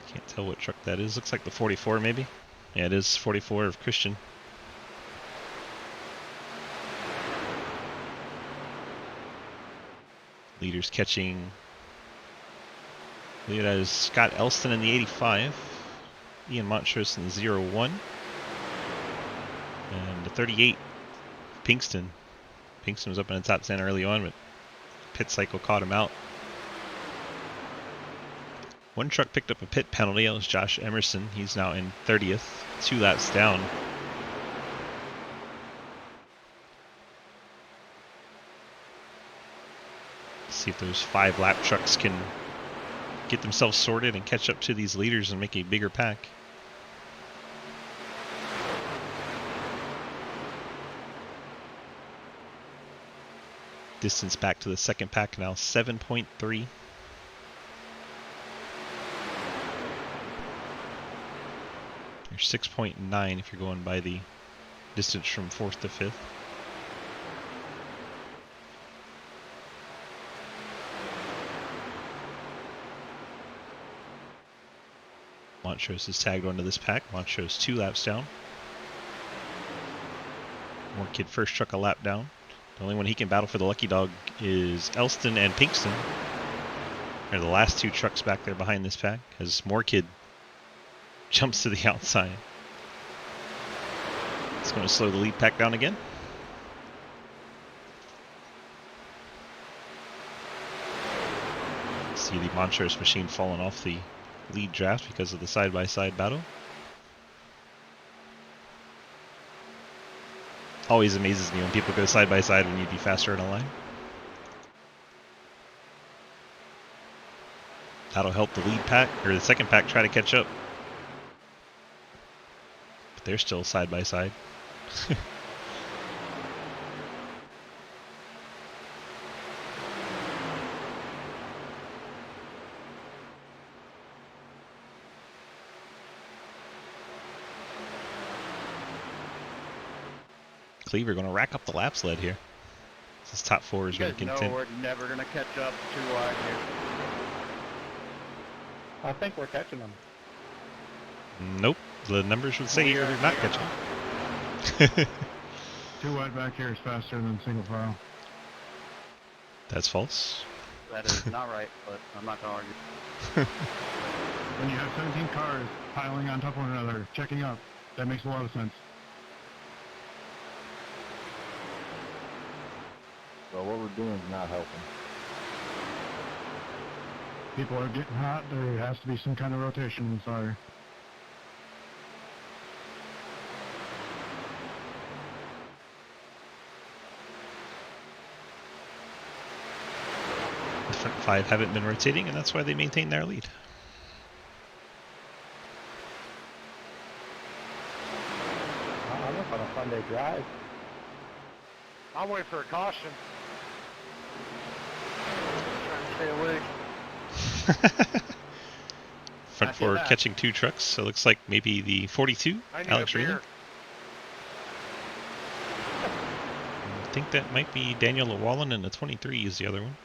[SPEAKER 1] Can't tell what truck that is. Looks like the 44 maybe. Yeah, it is 44 of Christian. Leaders catching. Lead is Scott Elston in the 85. Ian Montrose in the 01. And the 38, Pinkston. Pinkston was up in the top 10 early on, but pit cycle caught him out. One truck picked up a pit penalty. That was Josh Emerson. He's now in 30th, 2 laps down. See if those 5-lap trucks can get themselves sorted and catch up to these leaders and make a bigger pack. Distance back to the second pack now 7.3. You're 6.9 if you're going by the distance from 4th to 5th. Montrose is tagged onto this pack. Montrose 2 laps down. More kid first truck a lap down. The only one he can battle for the lucky dog is Elston and Pinkston. They're the last 2 trucks back there behind this pack as more kid jumps to the outside. It's going to slow the lead pack down again. See the Montrose machine falling off the lead draft because of the side-by-side battle. Always amazes me when people go side-by-side when you'd be faster in a line. That'll help the lead pack, or the second pack, try to catch up. But they're still side-by-side. Cleaver going to rack up the laps led here. This top 4 is
[SPEAKER 2] You
[SPEAKER 1] going to
[SPEAKER 2] guys know
[SPEAKER 1] contend.
[SPEAKER 2] we're never going to catch up too wide here.
[SPEAKER 3] I think we're catching them.
[SPEAKER 1] Nope, the numbers would say you're not catching.
[SPEAKER 3] 2 wide back here is faster than single file.
[SPEAKER 1] That's false.
[SPEAKER 2] That is not right, but I'm not going to argue.
[SPEAKER 3] When you have 17 cars piling on top of one another, checking up, that makes a lot of sense.
[SPEAKER 2] So what we're doing is not helping.
[SPEAKER 3] People are getting hot. There has to be some kind of rotation. Sorry.
[SPEAKER 1] The front 5 haven't been rotating, and that's why they maintain their lead.
[SPEAKER 3] I look on a Sunday drive.
[SPEAKER 4] I'm waiting for a caution. Trying to stay away.
[SPEAKER 1] Front
[SPEAKER 2] I feel
[SPEAKER 1] 4
[SPEAKER 2] that.
[SPEAKER 1] catching 2 trucks, so it looks like maybe the 42,
[SPEAKER 4] I need
[SPEAKER 1] Alex
[SPEAKER 4] a
[SPEAKER 1] Regan.
[SPEAKER 4] beer.
[SPEAKER 1] I think that might be Daniel Llewellyn, and the 23 is the other one.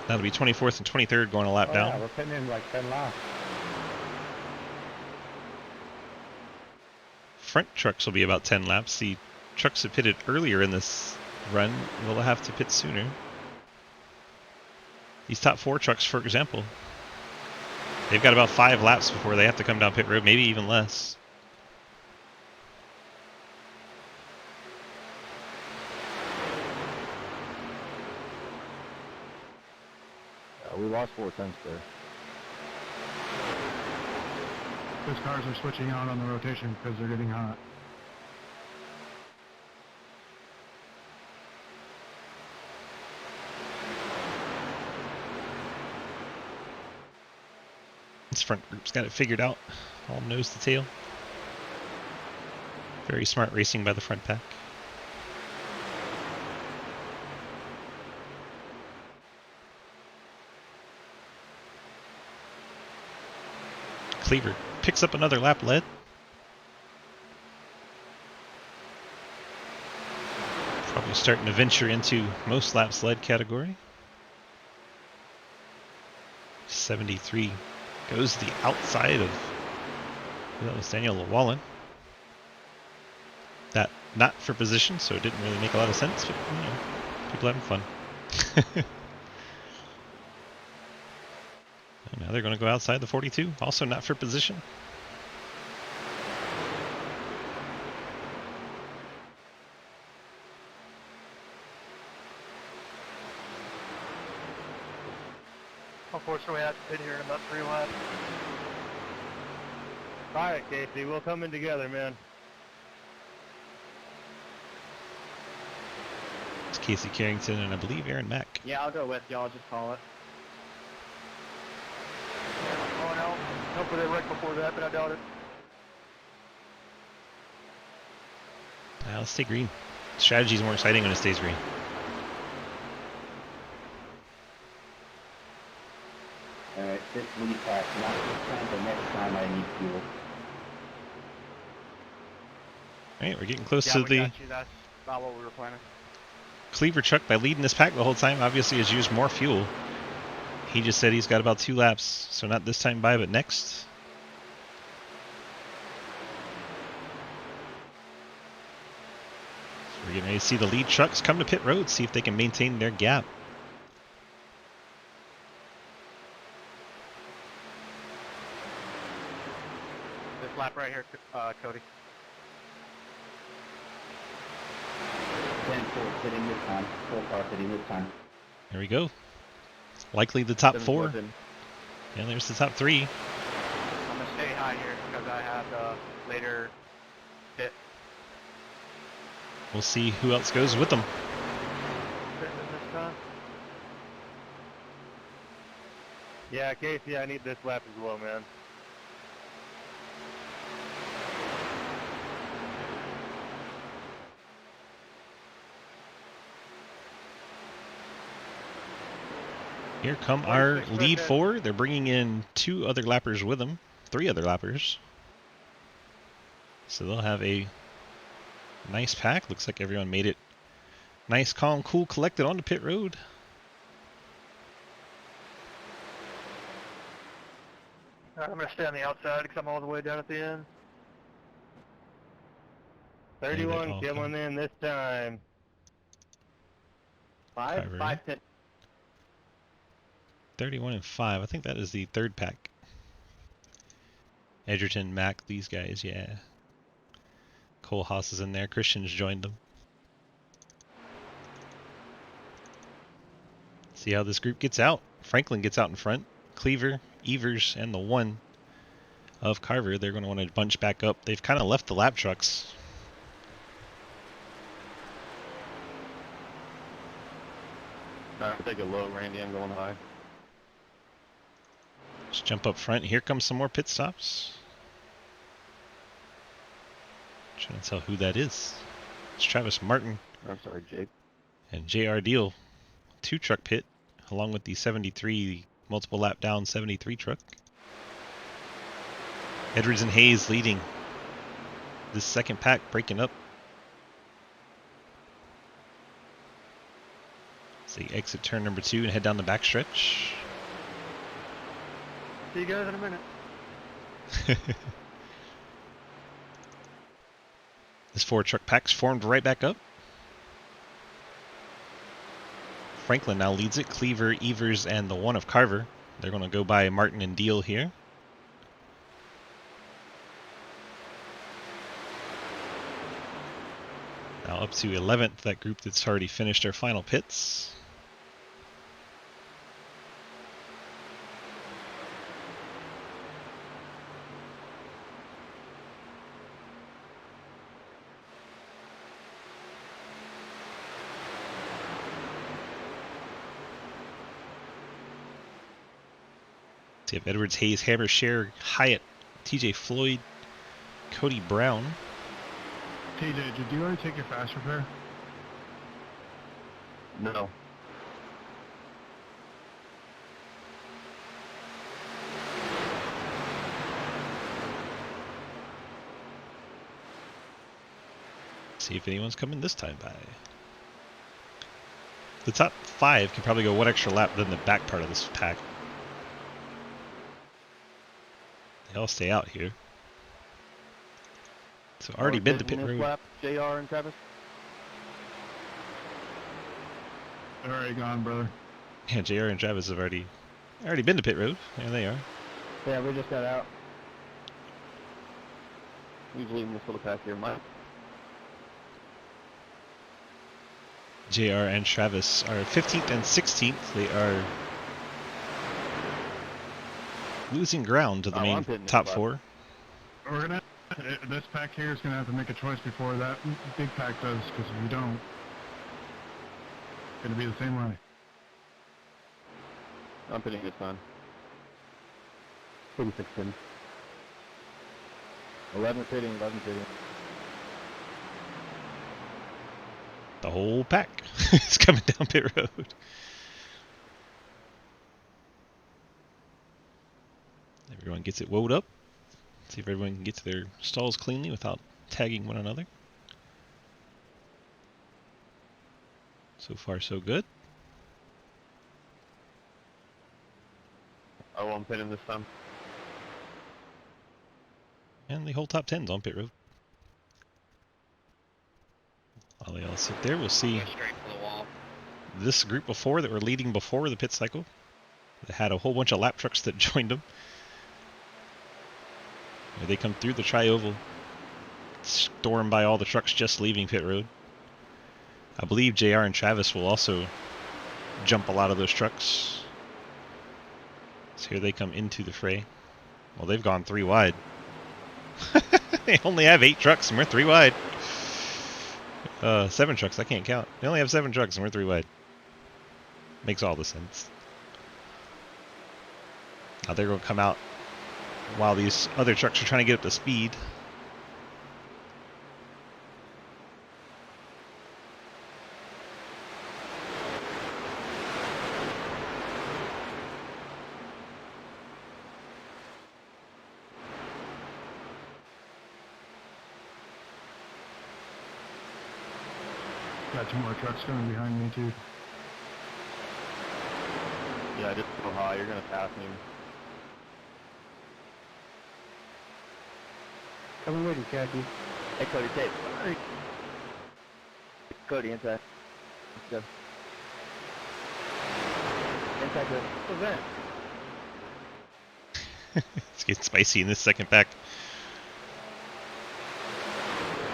[SPEAKER 1] That'll be 24th and 23rd going a lap down.
[SPEAKER 3] Yeah, we're putting in like 10 laps.
[SPEAKER 1] Front trucks will be about 10 laps. The trucks that pitted earlier in this run will have to pit sooner. These top 4 trucks, for example, they've got about 5 laps before they have to come down pit road, maybe even less.
[SPEAKER 2] We lost 4 tenths there.
[SPEAKER 3] Those cars are switching out on the rotation because they're getting hot.
[SPEAKER 1] This front group's got it figured out, all nose to tail. Very smart racing by the front pack. Cleaver picks up another lap lead. Probably starting to venture into most laps led category. 73 goes the outside of, that was Daniel Llewellyn. That not for position, so it didn't really make a lot of sense, but you know, people having fun. And now they're going to go outside the 42, also not for position.
[SPEAKER 4] Unfortunately, I had to sit here in about 3 laps.
[SPEAKER 2] Alright, Casey, we'll come in together, man.
[SPEAKER 1] It's Casey Carrington and I believe Aaron Mack.
[SPEAKER 2] Yeah, I'll go with you. I'll just call it.
[SPEAKER 4] Oh no. Hopefully they wrecked before that, but I doubt it.
[SPEAKER 1] Let's stay green. Strategy's more exciting when it stays green.
[SPEAKER 5] Alright, this lead pass, not this time, but next time I need fuel.
[SPEAKER 1] Alright, we're getting close
[SPEAKER 2] Yeah,
[SPEAKER 1] to
[SPEAKER 2] we
[SPEAKER 1] the
[SPEAKER 2] got you. That's about what we were planning.
[SPEAKER 1] Cleaver truck by leading this pack the whole time. Obviously has used more fuel. He just said he's got about 2 laps, so not this time by, but next. So we're getting ready to see the lead trucks come to pit road, see if they can maintain their gap.
[SPEAKER 2] This lap right here, Cody.
[SPEAKER 5] 10 full fitting this time, full car fitting this time.
[SPEAKER 1] There we go. Likely the top 4.
[SPEAKER 2] Listen,
[SPEAKER 1] Yeah, there's the top 3.
[SPEAKER 2] I'm gonna stay high here because I have later pit.
[SPEAKER 1] We'll see who else goes with them.
[SPEAKER 2] Fitting this time. Yeah, Casey, I need this lap as well, man.
[SPEAKER 1] Here come our lead 4. They're bringing in 2 other lappers with them. 3 other lappers. So they'll have a nice pack. Looks like everyone made it nice, calm, cool, collected onto pit road.
[SPEAKER 4] Alright, I'm going to stay on the outside because I'm all the way down at the end.
[SPEAKER 2] 31 coming in this time. 5,
[SPEAKER 1] Cover.
[SPEAKER 2] 5, 10.
[SPEAKER 1] 31 and 5. I think that is the 3rd pack. Edgerton, Mack, these guys, yeah. Cole Haas is in there. Christian's joined them. See how this group gets out. Franklin gets out in front. Cleaver, Evers, and the 1 of Carver. They're going to want to bunch back up. They've kind of left the lap trucks.
[SPEAKER 2] Alright, take a low, Randy. I'm going high.
[SPEAKER 1] Just jump up front. Here comes some more pit stops. Trying to tell who that is. It's Travis Martin
[SPEAKER 2] I'm sorry, Jake.
[SPEAKER 1] and JR Deal. 2 truck pit, along with the 73, multiple lap down 73 truck. Edwards and Hayes leading this 2nd pack, breaking up. So they exit turn number 2 and head down the backstretch.
[SPEAKER 4] See you guys in a minute.
[SPEAKER 1] This 4 truck pack's formed right back up. Franklin now leads it. Cleaver, Evers, and the 1 of Carver. They're going to go by Martin and Deal here. Now up to 11th, that group that's already finished their final pits. So you have Edwards, Hayes, Hammer, Scher, Hyatt, TJ Floyd, Cody Brown.
[SPEAKER 3] TJ, did you already take your fast repair?
[SPEAKER 2] No.
[SPEAKER 1] See if anyone's coming this time by. The top 5 can probably go one extra lap than the back part of this pack. They all stay out here. So already been to pit
[SPEAKER 2] this
[SPEAKER 1] road.
[SPEAKER 2] lap, JR and Travis?
[SPEAKER 3] They're already gone, brother.
[SPEAKER 1] Yeah, JR and Travis have already been to pit road. There they are.
[SPEAKER 2] Yeah, we just got out. Who's leading this little pack here, Mike?
[SPEAKER 1] JR and Travis are 15th and 16th. They are losing ground to the main top 4.
[SPEAKER 3] We're gonna. This pack here is gonna have to make a choice before that big pack does, because if we don't, it's gonna be the same way.
[SPEAKER 2] I'm pitting this time. 36 pitting. 11 pitting, 11 pitting.
[SPEAKER 1] The whole pack is coming down pit road. Everyone gets it woed up. See if everyone can get to their stalls cleanly without tagging one another. So far, so good.
[SPEAKER 2] I won't pit him this time.
[SPEAKER 1] And the whole top 10's on pit road. While they all sit there, we'll see
[SPEAKER 4] Straight for the wall.
[SPEAKER 1] this group of 4 that were leading before the pit cycle. They had a whole bunch of lap trucks that joined them. They come through the tri-oval, storm by all the trucks just leaving pit road. I believe JR and Travis will also jump a lot of those trucks. So here they come into the fray. Well, they've gone 3 wide. They only have 8 trucks and we're 3 wide. 7 trucks, I can't count. They only have 7 trucks and we're 3 wide. Makes all the sense. Now they're going to come out while these other trucks are trying to get up to speed.
[SPEAKER 3] Got 2 more trucks coming behind me too.
[SPEAKER 2] Yeah, just go high. You're gonna pass me.
[SPEAKER 5] Coming with you, Khaki.
[SPEAKER 2] Hey, Cody, tape. Cody, inside. Let's go. Inside, good. What's that?
[SPEAKER 1] It's getting spicy in this second pack.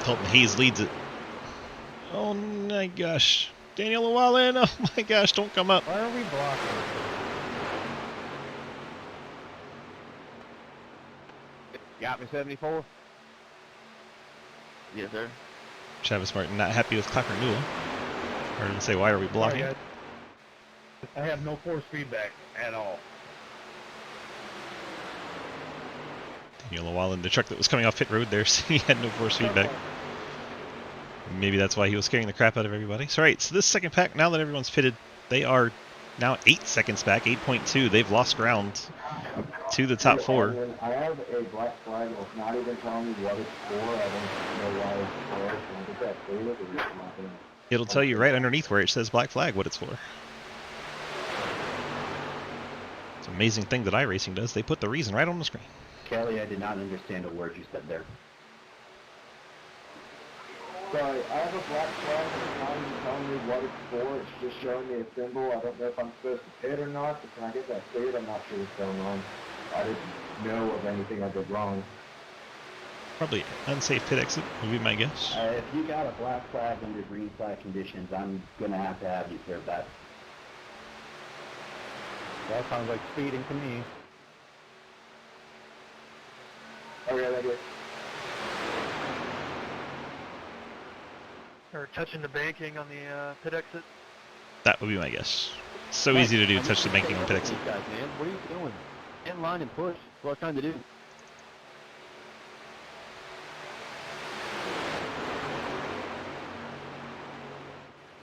[SPEAKER 1] Colton Hayes leads it. Oh my gosh. Daniel Llewellyn, oh my gosh, don't come up.
[SPEAKER 5] Why are we blocking?
[SPEAKER 2] Got me 74. Yes, sir.
[SPEAKER 1] Travis Martin not happy with Clapper Newell. Or to say, why are we blocking?
[SPEAKER 5] Sorry, I have no force feedback at all.
[SPEAKER 1] Daniel Llewellyn, the truck that was coming off pit road there, he had no force feedback. Maybe that's why he was scaring the crap out of everybody. So, right, so this second pack, now that everyone's pitted, they are now 8 seconds back, 8.2. They've lost ground to the top 4.
[SPEAKER 5] I have a black flag. It's not even telling me what it's for. I don't know why it's for. Can I get that clear? Or is it not gonna-
[SPEAKER 1] It'll tell you right underneath where it says black flag what it's for. It's an amazing thing that iRacing does. They put the reason right on the screen.
[SPEAKER 5] Kelly, I did not understand a word you said there. Sorry, I have a black flag. It's not even telling me what it's for. It's just showing me a symbol. I don't know if I'm supposed to pit or not, but can I get that cleared? I'm not sure what's going on. I didn't know of anything I did wrong.
[SPEAKER 1] Probably unsafe pit exit would be my guess.
[SPEAKER 5] If you got a black flag under green flag conditions, I'm gonna have to have you clear that.
[SPEAKER 2] That sounds like speeding to me.
[SPEAKER 5] Okay, that's it.
[SPEAKER 4] Or touching the banking on the pit exit.
[SPEAKER 1] That would be my guess. So easy to do, touch the banking on pit exit.
[SPEAKER 2] Guys, man, what are you doing? Get in line and push. That's what I'm trying to do.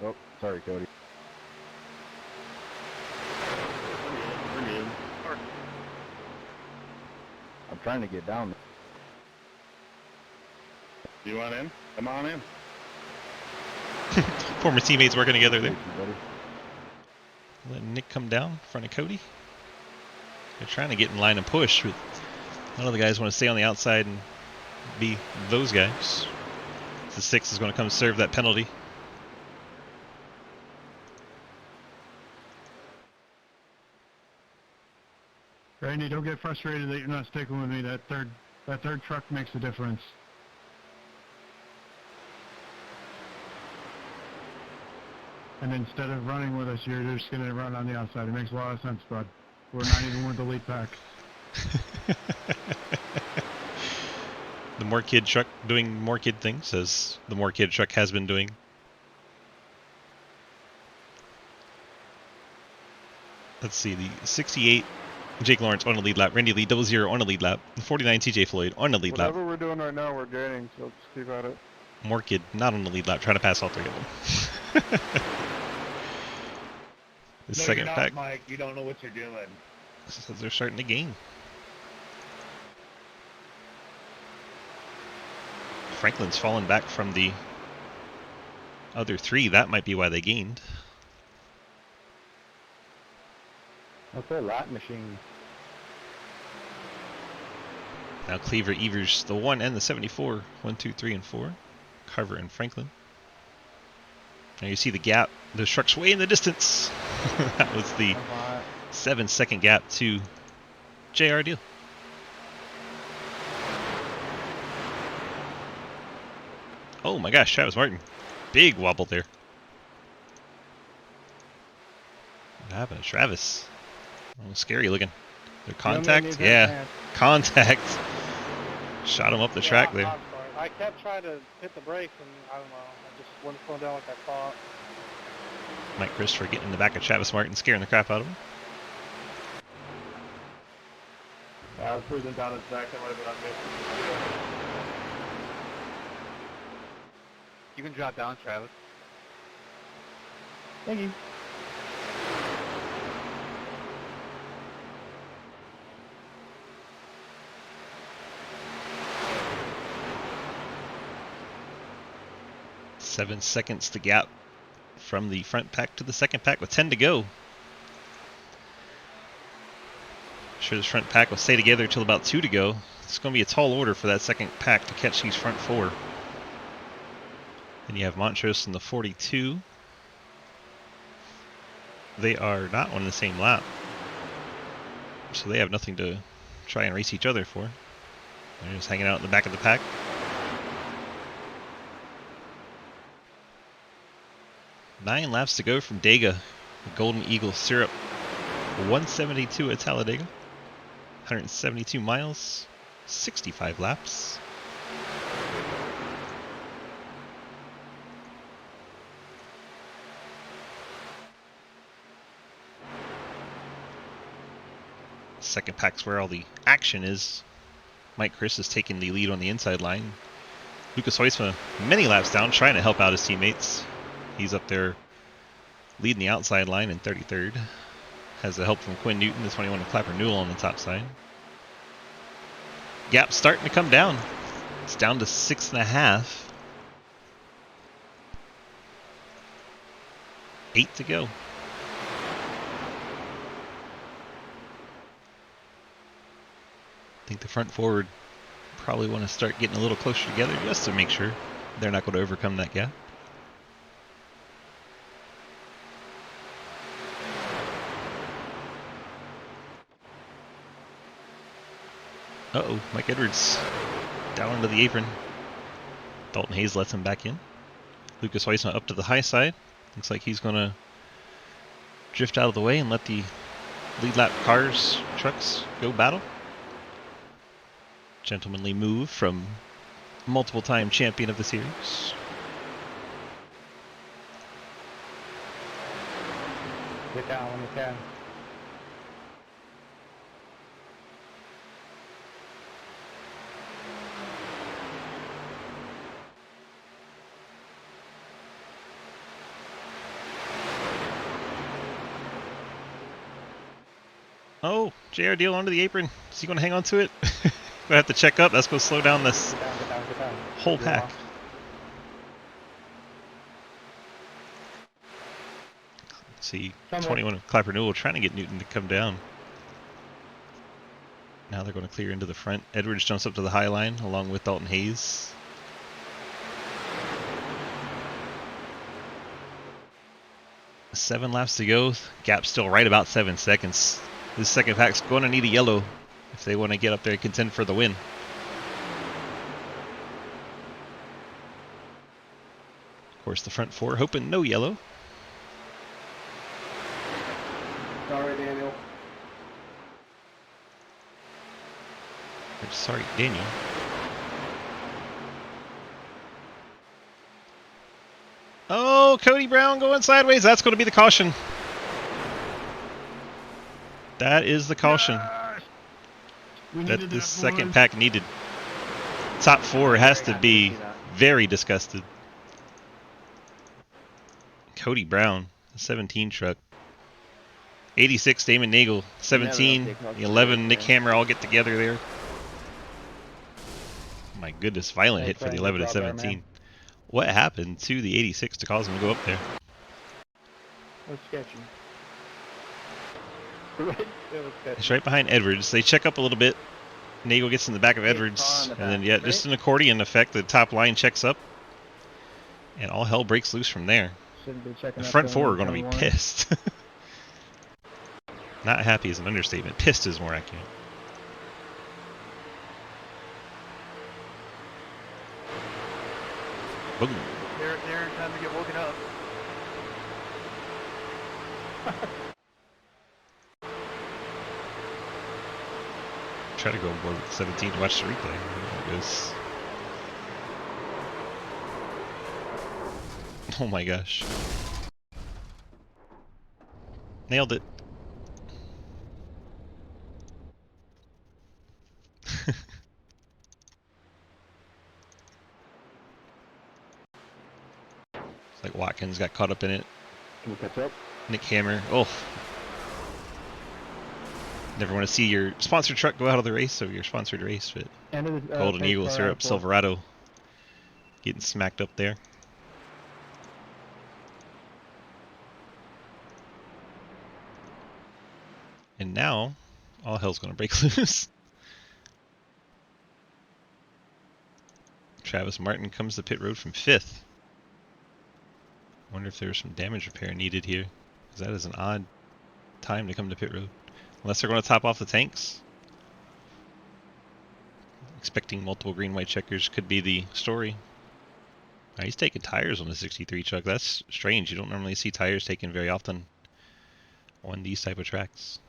[SPEAKER 2] Oh, sorry, Cody. We're good. I'm trying to get down there.
[SPEAKER 3] You want in? Come on in.
[SPEAKER 1] Former teammates working together there.
[SPEAKER 2] Thank you, buddy.
[SPEAKER 1] Letting Nick come down in front of Cody. They're trying to get in line and push, but a lot of the guys want to stay on the outside and be those guys. The 6 is going to come serve that penalty.
[SPEAKER 3] Randy, don't get frustrated that you're not sticking with me. That third truck makes a difference. And instead of running with us, you're just going to run on the outside. It makes a lot of sense, bud. We're not even with the lead pack.
[SPEAKER 1] The more kid truck doing more kid things, as the more kid truck has been doing. Let's see, the 68 Jake Lawrence on the lead lap, Randy Lee 00 on the lead lap, the 49 TJ Floyd on the lead lap.
[SPEAKER 6] Whatever we're doing right now, we're gaining, so just keep at it.
[SPEAKER 1] More kid not on the lead lap, trying to pass all 3 of them. The
[SPEAKER 7] No,
[SPEAKER 1] second
[SPEAKER 7] you're not,
[SPEAKER 1] pack
[SPEAKER 7] Mike. You don't know what you're doing.
[SPEAKER 1] says they're starting to gain. Franklin's fallen back from the other 3. That might be why they gained.
[SPEAKER 2] That's a lap machine.
[SPEAKER 1] Now Cleaver, Evers, the 1 and the 74. 1, 2, 3, and 4. Carver and Franklin. Now you see the gap. The truck's way in the distance. That was the 7-second gap to JR Deal. Oh my gosh, Travis Martin. Big wobble there. What happened to Travis? Oh, scary looking. Their contact? Yeah, contact. Shot him up the track there.
[SPEAKER 4] I'm sorry. I kept trying to hit the brakes and I don't know. I just wasn't slowing down like I thought.
[SPEAKER 1] Mike Christopher getting in the back of Travis Martin, scaring the crap out of him.
[SPEAKER 6] I was cruising down the track, that might have been on me.
[SPEAKER 2] You can drop down, Travis.
[SPEAKER 6] Thank you.
[SPEAKER 1] Seven seconds to gap from the front pack to the second pack with 10 to go. Sure, this front pack will stay together till about 2 to go. It's going to be a tall order for that second pack to catch these front 4. Then you have Montrose in the 42. They are not on the same lap, so they have nothing to try and race each other for. They're just hanging out in the back of the pack. Nine laps to go from Dega. The Golden Eagle Syrup. 172 at Talladega. 172 miles. 65 laps. Second pack's where all the action is. Mike Chris is taking the lead on the inside line. Lucas Huisma many laps down, trying to help out his teammates. He's up there leading the outside line in 33rd. Has the help from Quinn Newton, the 21 of Clapper Newell on the top side. Gap starting to come down. It's down to 6.5. 8 to go. I think the front forward probably want to start getting a little closer together just to make sure they're not going to overcome that gap. Uh-oh, Mike Edwards down into the apron. Dalton Hayes lets him back in. Lucas Huisma up to the high side. Looks like he's going to drift out of the way and let the lead lap cars, trucks go battle. Gentlemanly move from multiple-time champion of the series.
[SPEAKER 2] Get down when you can.
[SPEAKER 1] Oh, JR Deal onto the apron. Is he going to hang on to it? Gonna have to check up. That's going to slow down this
[SPEAKER 2] Get down.
[SPEAKER 1] whole pack. See,
[SPEAKER 4] Somewhat.
[SPEAKER 1] 21 of Clapper Newell trying to get Newton to come down. Now they're going to clear into the front. Edwards jumps up to the high line along with Dalton Hayes. Seven laps to go. Gap still right about 7 seconds. This second pack's going to need a yellow if they want to get up there and contend for the win. Of course, the front four hoping no yellow.
[SPEAKER 5] Sorry, Daniel.
[SPEAKER 1] Or, sorry, Daniel. Oh, Cody Brown going sideways. That's going to be the caution. That is the caution
[SPEAKER 3] We
[SPEAKER 1] that
[SPEAKER 3] needed
[SPEAKER 1] this
[SPEAKER 3] that,
[SPEAKER 1] second
[SPEAKER 3] boys.
[SPEAKER 1] pack needed. Top four has to
[SPEAKER 2] Very happy
[SPEAKER 1] be
[SPEAKER 2] see that.
[SPEAKER 1] very disgusted. Cody Brown, the 17 truck. 86, Damon Nagel. 17,
[SPEAKER 2] take much
[SPEAKER 1] 11,
[SPEAKER 2] break
[SPEAKER 1] Nick
[SPEAKER 2] there.
[SPEAKER 1] Hammer all get together there. My goodness, violent
[SPEAKER 4] Hey,
[SPEAKER 1] hit for the
[SPEAKER 4] Frank,
[SPEAKER 1] 11
[SPEAKER 4] good
[SPEAKER 1] and
[SPEAKER 4] job there,
[SPEAKER 1] 17.
[SPEAKER 4] man.
[SPEAKER 1] What happened to the 86 to cause him to go up there?
[SPEAKER 4] It was sketchy. Right? It was sketchy.
[SPEAKER 1] It's right behind Edwards. They check up a little bit. Nagel gets in the back of
[SPEAKER 2] Big
[SPEAKER 1] Edwards.
[SPEAKER 2] car in the
[SPEAKER 1] And then,
[SPEAKER 2] back,
[SPEAKER 1] yeah, just
[SPEAKER 2] right?
[SPEAKER 1] an accordion effect. The top line checks up. And all hell breaks loose from there.
[SPEAKER 3] Shouldn't be checking
[SPEAKER 1] The
[SPEAKER 3] up
[SPEAKER 1] front
[SPEAKER 3] on
[SPEAKER 1] four
[SPEAKER 3] the
[SPEAKER 1] are going to be
[SPEAKER 3] one.
[SPEAKER 1] pissed. Not happy is an understatement. Pissed is more accurate. Boom.
[SPEAKER 6] They're in time to get woken up.
[SPEAKER 1] Try to go on board with 17 to watch the replay. I guess. Oh my gosh. Nailed it. It's like Watkins got caught up in it.
[SPEAKER 2] Can we catch up?
[SPEAKER 1] Nick Hammer. Oh. Never want to see your sponsored truck go out of the race, or your sponsored race, but
[SPEAKER 3] End of the,
[SPEAKER 1] Golden
[SPEAKER 3] pace
[SPEAKER 1] Eagle
[SPEAKER 3] car
[SPEAKER 1] Syrup
[SPEAKER 3] out for-
[SPEAKER 1] Silverado getting smacked up there. And now, all hell's going to break loose. Travis Martin comes to pit road from 5th. Wonder if there's some damage repair needed here, because that is an odd time to come to pit road. Unless they're going to top off the tanks. Expecting multiple green-white checkers could be the story. Now, he's taking tires on the 63 truck. That's strange. You don't normally see tires taken very often on these type of tracks.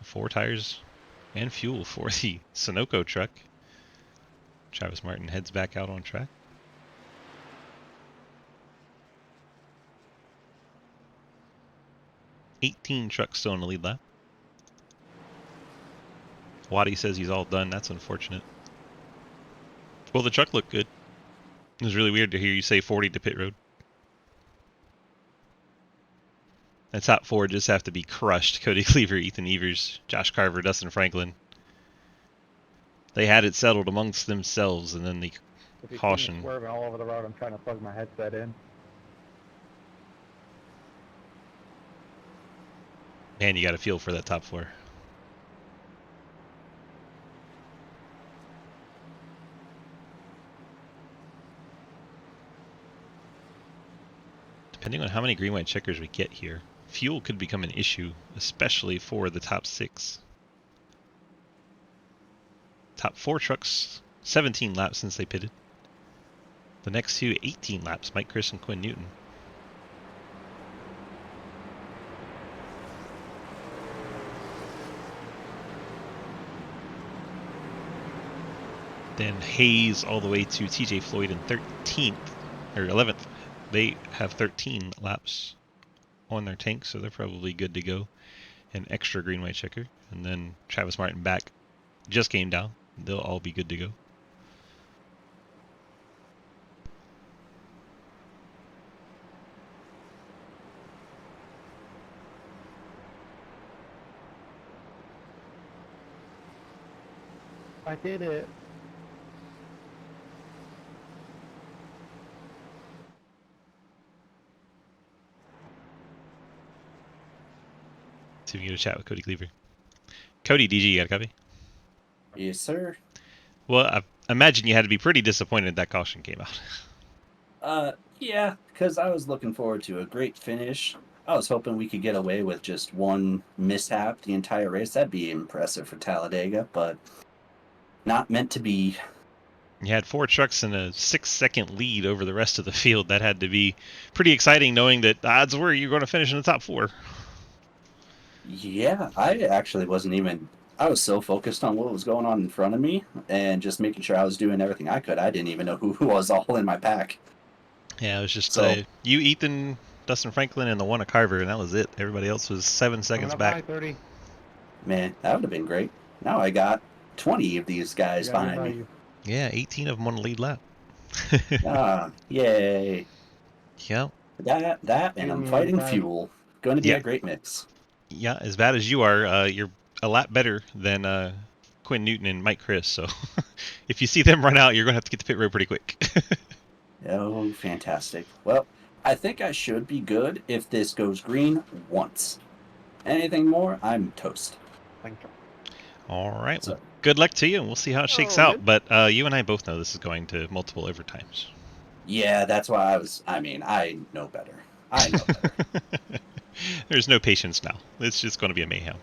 [SPEAKER 1] 4 tires and fuel for the Sunoco truck. Travis Martin heads back out on track. $18 trucks still in the lead lap. Waddy says he's all done. That's unfortunate. Well, the truck looked good. It was really weird to hear you say 40 to pit road. The top 4 just have to be crushed. Cody Cleaver, Ethan Evers, Josh Carver, Dustin Franklin. They had it settled amongst themselves, and then the
[SPEAKER 4] If you see
[SPEAKER 1] caution.
[SPEAKER 4] me swerving all over the road, I'm trying to plug my headset in.
[SPEAKER 1] Man, you got a feel for that top 4. Depending on how many green-white checkers we get here, fuel could become an issue, especially for the top 6. Top 4 trucks, 17 laps since they pitted. The next 2, 18 laps, Mike Chris and Quinn Newton. Then Hayes all the way to TJ Floyd in 13th, or 11th. They have 13 laps on their tank, so they're probably good to go. An extra green-white checker. And then Travis Martin back just came down. They'll all be good to go.
[SPEAKER 4] I did it.
[SPEAKER 1] See if we can get a chat with Cody Cleaver. Cody, DG, you got a copy?
[SPEAKER 7] Yes, sir.
[SPEAKER 1] Well, I imagine you had to be pretty disappointed that caution came out.
[SPEAKER 7] Yeah, because I was looking forward to a great finish. I was hoping we could get away with just one mishap the entire race. That'd be impressive for Talladega, but not meant to be.
[SPEAKER 1] You had 4 trucks and a 6-second lead over the rest of the field. That had to be pretty exciting, knowing that odds were you're going to finish in the top 4.
[SPEAKER 7] Yeah, I actually wasn't even. I was so focused on what was going on in front of me and just making sure I was doing everything I could. I didn't even know who was all in my pack.
[SPEAKER 1] Yeah, it was just
[SPEAKER 7] So-
[SPEAKER 1] you, Ethan, Dustin Franklin, and the one of Carver, and that was it. Everybody else was 7 seconds
[SPEAKER 3] Coming up
[SPEAKER 1] back.
[SPEAKER 3] high, 30.
[SPEAKER 7] Man, that would have been great. Now I got 20 of these guys
[SPEAKER 3] Yeah,
[SPEAKER 7] behind me.
[SPEAKER 3] you.
[SPEAKER 1] Yeah, 18 of them on the lead lap.
[SPEAKER 7] Yay.
[SPEAKER 1] Yeah.
[SPEAKER 7] That, and I'm
[SPEAKER 3] Mm,
[SPEAKER 7] fighting
[SPEAKER 3] bad.
[SPEAKER 7] fuel. Going to be
[SPEAKER 1] Yeah.
[SPEAKER 7] a great mix.
[SPEAKER 1] Yeah, as bad as you are, you're a lot better than Quinn Newton and Mike Chris. So if you see them run out, you're going to have to get to pit road pretty quick.
[SPEAKER 7] Oh, fantastic. Well, I think I should be good if this goes green once. Anything more, I'm toast.
[SPEAKER 4] Thank you.
[SPEAKER 1] All right.
[SPEAKER 7] So-
[SPEAKER 1] Well, good luck to you, and we'll see how it shakes
[SPEAKER 2] Oh,
[SPEAKER 1] out. But you and I both know this is going to multiple overtimes.
[SPEAKER 7] Yeah, that's why I know better. I know better.
[SPEAKER 1] There's no patience now. It's just going to be a mayhem.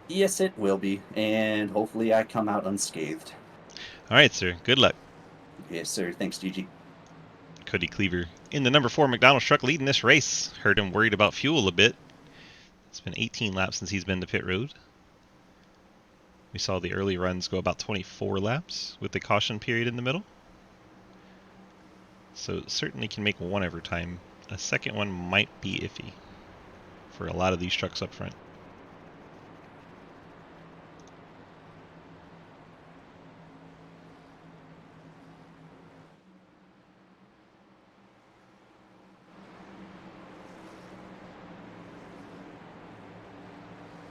[SPEAKER 7] Yes, it will be, and hopefully I come out unscathed.
[SPEAKER 1] All right, sir. Good luck.
[SPEAKER 7] Yes, sir. Thanks, Gigi.
[SPEAKER 1] Cody Cleaver in the number 4 McDonald's truck leading this race. Heard him worried about fuel a bit. It's been 18 laps since he's been to pit road. We saw the early runs go about 24 laps with the caution period in the middle. So it certainly can make one overtime. A second one might be iffy for a lot of these trucks up front.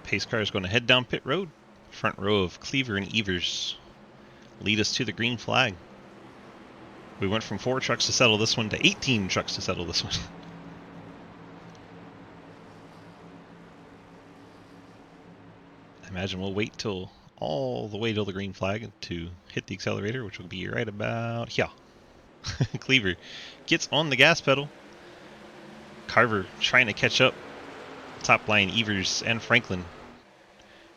[SPEAKER 1] Pace car is going to head down pit road. Front row of Cleaver and Evers lead us to the green flag. We went from 4 trucks to settle this one to 18 trucks to settle this one. I imagine we'll wait till all the way till the green flag to hit the accelerator, which will be right about here. Cleaver gets on the gas pedal. Carver trying to catch up. Top line Evers and Franklin.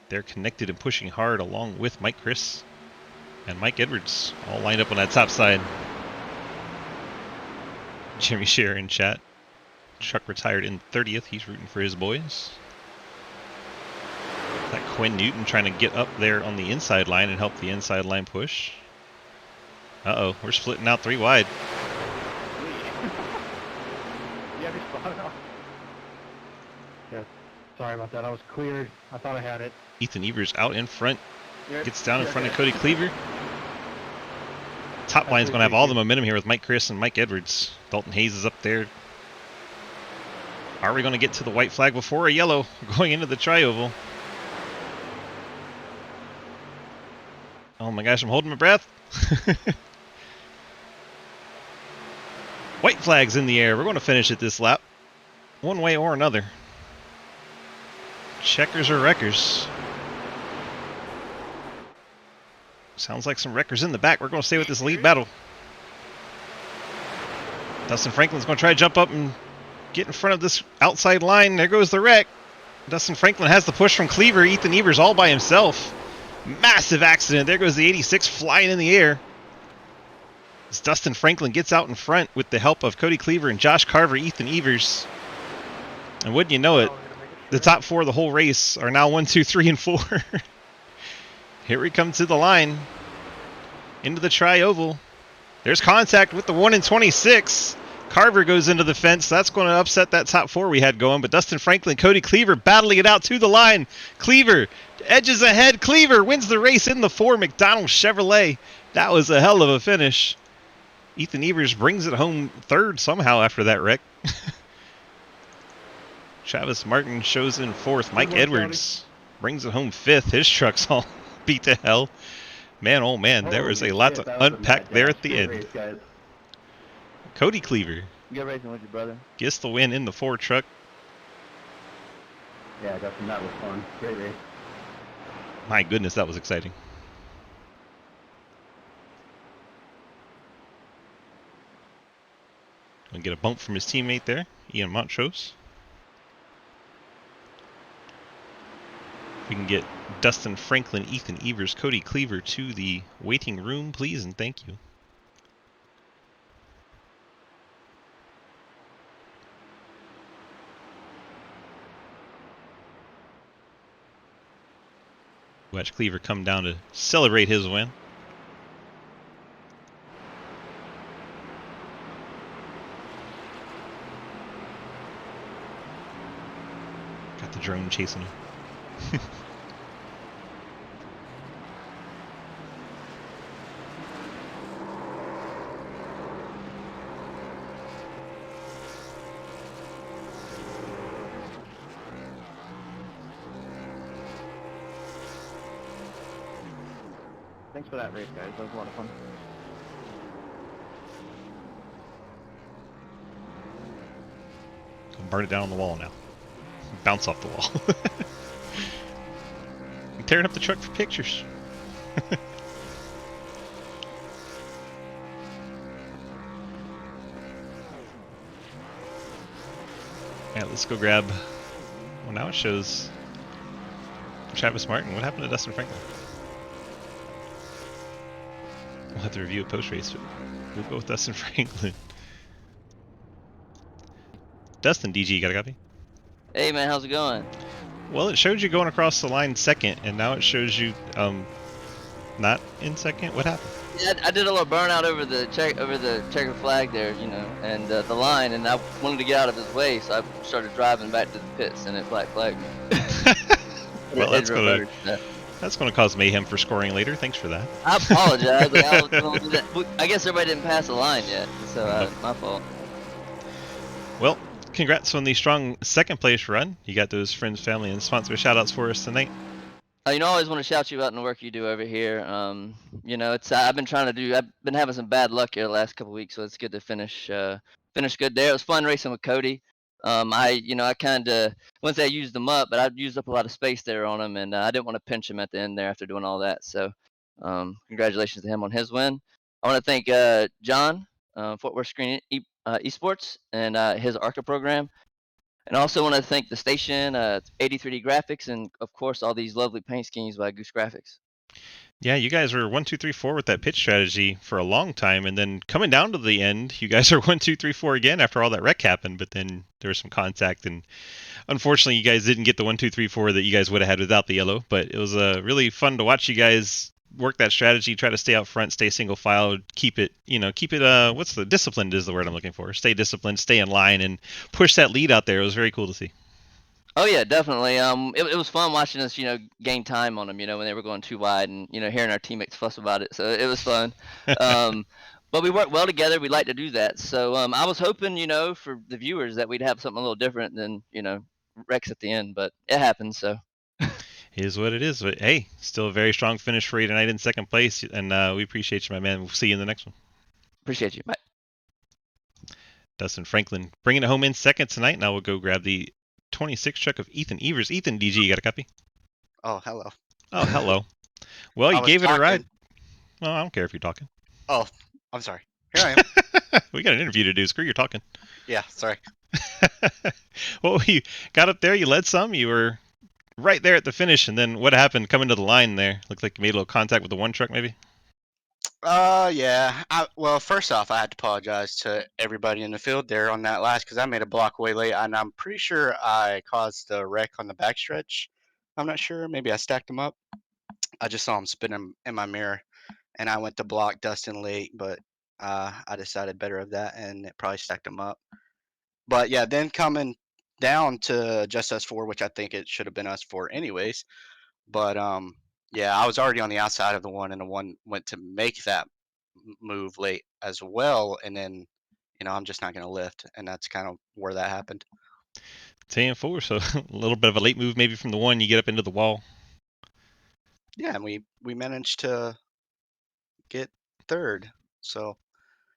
[SPEAKER 1] They're connected and pushing hard along with Mike Chris and Mike Edwards, all lined up on that top side. Jimmy Scherer in chat. Truck retired in 30th. He's rooting for his boys. That Quinn Newton trying to get up there on the inside line and help the inside line push. Uh-oh, we're splitting out 3 wide.
[SPEAKER 4] Yeah, be spot on. Yeah. Sorry about that. I was cleared. I thought I had it.
[SPEAKER 1] Ethan Evers out in front.
[SPEAKER 2] Yep.
[SPEAKER 1] Gets down in
[SPEAKER 2] Yeah,
[SPEAKER 1] front of
[SPEAKER 2] yeah.
[SPEAKER 1] Cody Cleaver. Top line's going to have all the momentum here with Mike Chris and Mike Edwards. Dalton Hayes is up there. Are we going to get to the white flag before a yellow going into the tri-oval? Oh my gosh, I'm holding my breath. White flag's in the air. We're going to finish it this lap. One way or another. Checkers or wreckers? Sounds like some wreckers in the back. We're going to stay with this lead battle. Dustin Franklin's going to try to jump up and get in front of this outside line. There goes the wreck. Dustin Franklin has the push from Cleaver. Ethan Evers all by himself. Massive accident. There goes the 86 flying in the air. As Dustin Franklin gets out in front with the help of Cody Cleaver and Josh Carver, Ethan Evers. And wouldn't you know it, the top 4 of the whole race are now 1, 2, 3, and 4. Here we come to the line. Into the tri-oval. There's contact with the 1 in 26. Carver goes into the fence. That's going to upset that top 4 we had going. But Dustin Franklin, Cody Cleaver battling it out to the line. Cleaver edges ahead. Cleaver wins the race in the 4 McDonald's Chevrolet. That was a hell of a finish. Ethan Evers brings it home 3rd somehow after that wreck. Travis Martin shows in 4th. Mike
[SPEAKER 3] Good work,
[SPEAKER 1] Edwards brings it home 5th. His truck's all beat to hell. Man, oh man, there was a lot to unpack there at the end.
[SPEAKER 2] Guys.
[SPEAKER 1] Cody Cleaver
[SPEAKER 2] Good racing with you, brother.
[SPEAKER 1] gets the win in the 4 truck.
[SPEAKER 2] Yeah, Dustin, that was fun. Great race.
[SPEAKER 1] My goodness, that was exciting. Gonna get a bump from his teammate there, Ian Montrose. If we can get Dustin Franklin, Ethan Evers, Cody Cleaver to the waiting room, please, and thank you. Watch Cleaver come down to celebrate his win. Got the drone chasing him.
[SPEAKER 2] Thanks for that race, guys. That was a lot of fun.
[SPEAKER 1] Burn it down on the wall now. Bounce off the wall. I'm tearing up the truck for pictures. Alright, let's go grab... Well, now it shows Travis Martin. What happened to Dustin Franklin? We'll have to review it post-race, but we'll go with Dustin Franklin. Dustin, DG, you got a copy?
[SPEAKER 8] Hey man, how's it going?
[SPEAKER 1] Well, it showed you going across the line second, and now it shows you not in second. What happened?
[SPEAKER 8] Yeah, I did a little burnout over the checker flag there, you know, and the line, and I wanted to get out of his way, so I started driving back to the pits, and it black flagged me.
[SPEAKER 1] Well, that's gonna cause mayhem for scoring later. Thanks for that.
[SPEAKER 8] I apologize. I guess everybody didn't pass the line yet, so my fault.
[SPEAKER 1] Well, congrats on the strong second place run. You got those friends, family, and sponsor shout outs for us tonight.
[SPEAKER 8] You know, I always want to shout you out in the work you do over here. You know, I've been having some bad luck here the last couple weeks, so it's good to finish good there. It was fun racing with Cody. I kind of wouldn't say I used them up, but I used up a lot of space there on him, and I didn't want to pinch him at the end there after doing all that. So, congratulations to him on his win. I want to thank John, Fort Worth Screen Esports, and his ARCA program. And I also want to thank the station, 83D Graphics, and of course all these lovely paint schemes by Goose Graphics.
[SPEAKER 1] Yeah, you guys were 1, 2, 3, 4 with that pitch strategy for a long time, and then coming down to the end, you guys are 1, 2, 3, 4 again after all that wreck happened. But then there was some contact, and unfortunately, you guys didn't get the 1, 2, 3, 4 that you guys would have had without the yellow. But it was really fun to watch you guys work that strategy, try to stay out front, stay single file, keep it what's the disciplined is the word I'm looking for. Stay disciplined, stay in line, and push that lead out there. It was very cool to see.
[SPEAKER 8] Oh yeah, definitely. It was fun watching us, gain time on them, when they were going too wide, and hearing our teammates fuss about it. So it was fun. But we worked well together. We like to do that. So I was hoping, for the viewers that we'd have something a little different than, wrecks at the end. But it happened. So.
[SPEAKER 1] It is what it is. But hey, still a very strong finish for you tonight in second place, and we appreciate you, my man. We'll see you in the next one.
[SPEAKER 8] Appreciate you. Bye.
[SPEAKER 1] Dustin Franklin bringing it home in second tonight. Now we'll go grab the 26 truck of Ethan Evers. Ethan, DG, you got a copy?
[SPEAKER 9] Oh, hello.
[SPEAKER 1] Oh, hello. Well, you gave it a ride. Well, I don't care if you're talking.
[SPEAKER 9] Oh, I'm sorry. Here I am.
[SPEAKER 1] We got an interview to do. Screw your talking.
[SPEAKER 9] Yeah, sorry.
[SPEAKER 1] Well, you got up there. You led some. You were right there at the finish. And then what happened coming to the line there? Looked like you made a little contact with the one truck, maybe?
[SPEAKER 9] Yeah. Well, first off, I had to apologize to everybody in the field there on that last because I made a block way late, and I'm pretty sure I caused the wreck on the backstretch. I'm not sure. Maybe I stacked them up. I just saw them spinning in my mirror, and I went to block Dustin late, but I decided better of that, and it probably stacked them up. But yeah, then coming down to just us four, which I think it should have been us four anyways. But yeah, I was already on the outside of the one, and the one went to make that move late as well, and then I'm just not going to lift, and that's kind of where that happened.
[SPEAKER 1] 10-4, so a little bit of a late move maybe from the one. You get up into the wall.
[SPEAKER 9] Yeah, and we managed to get third. So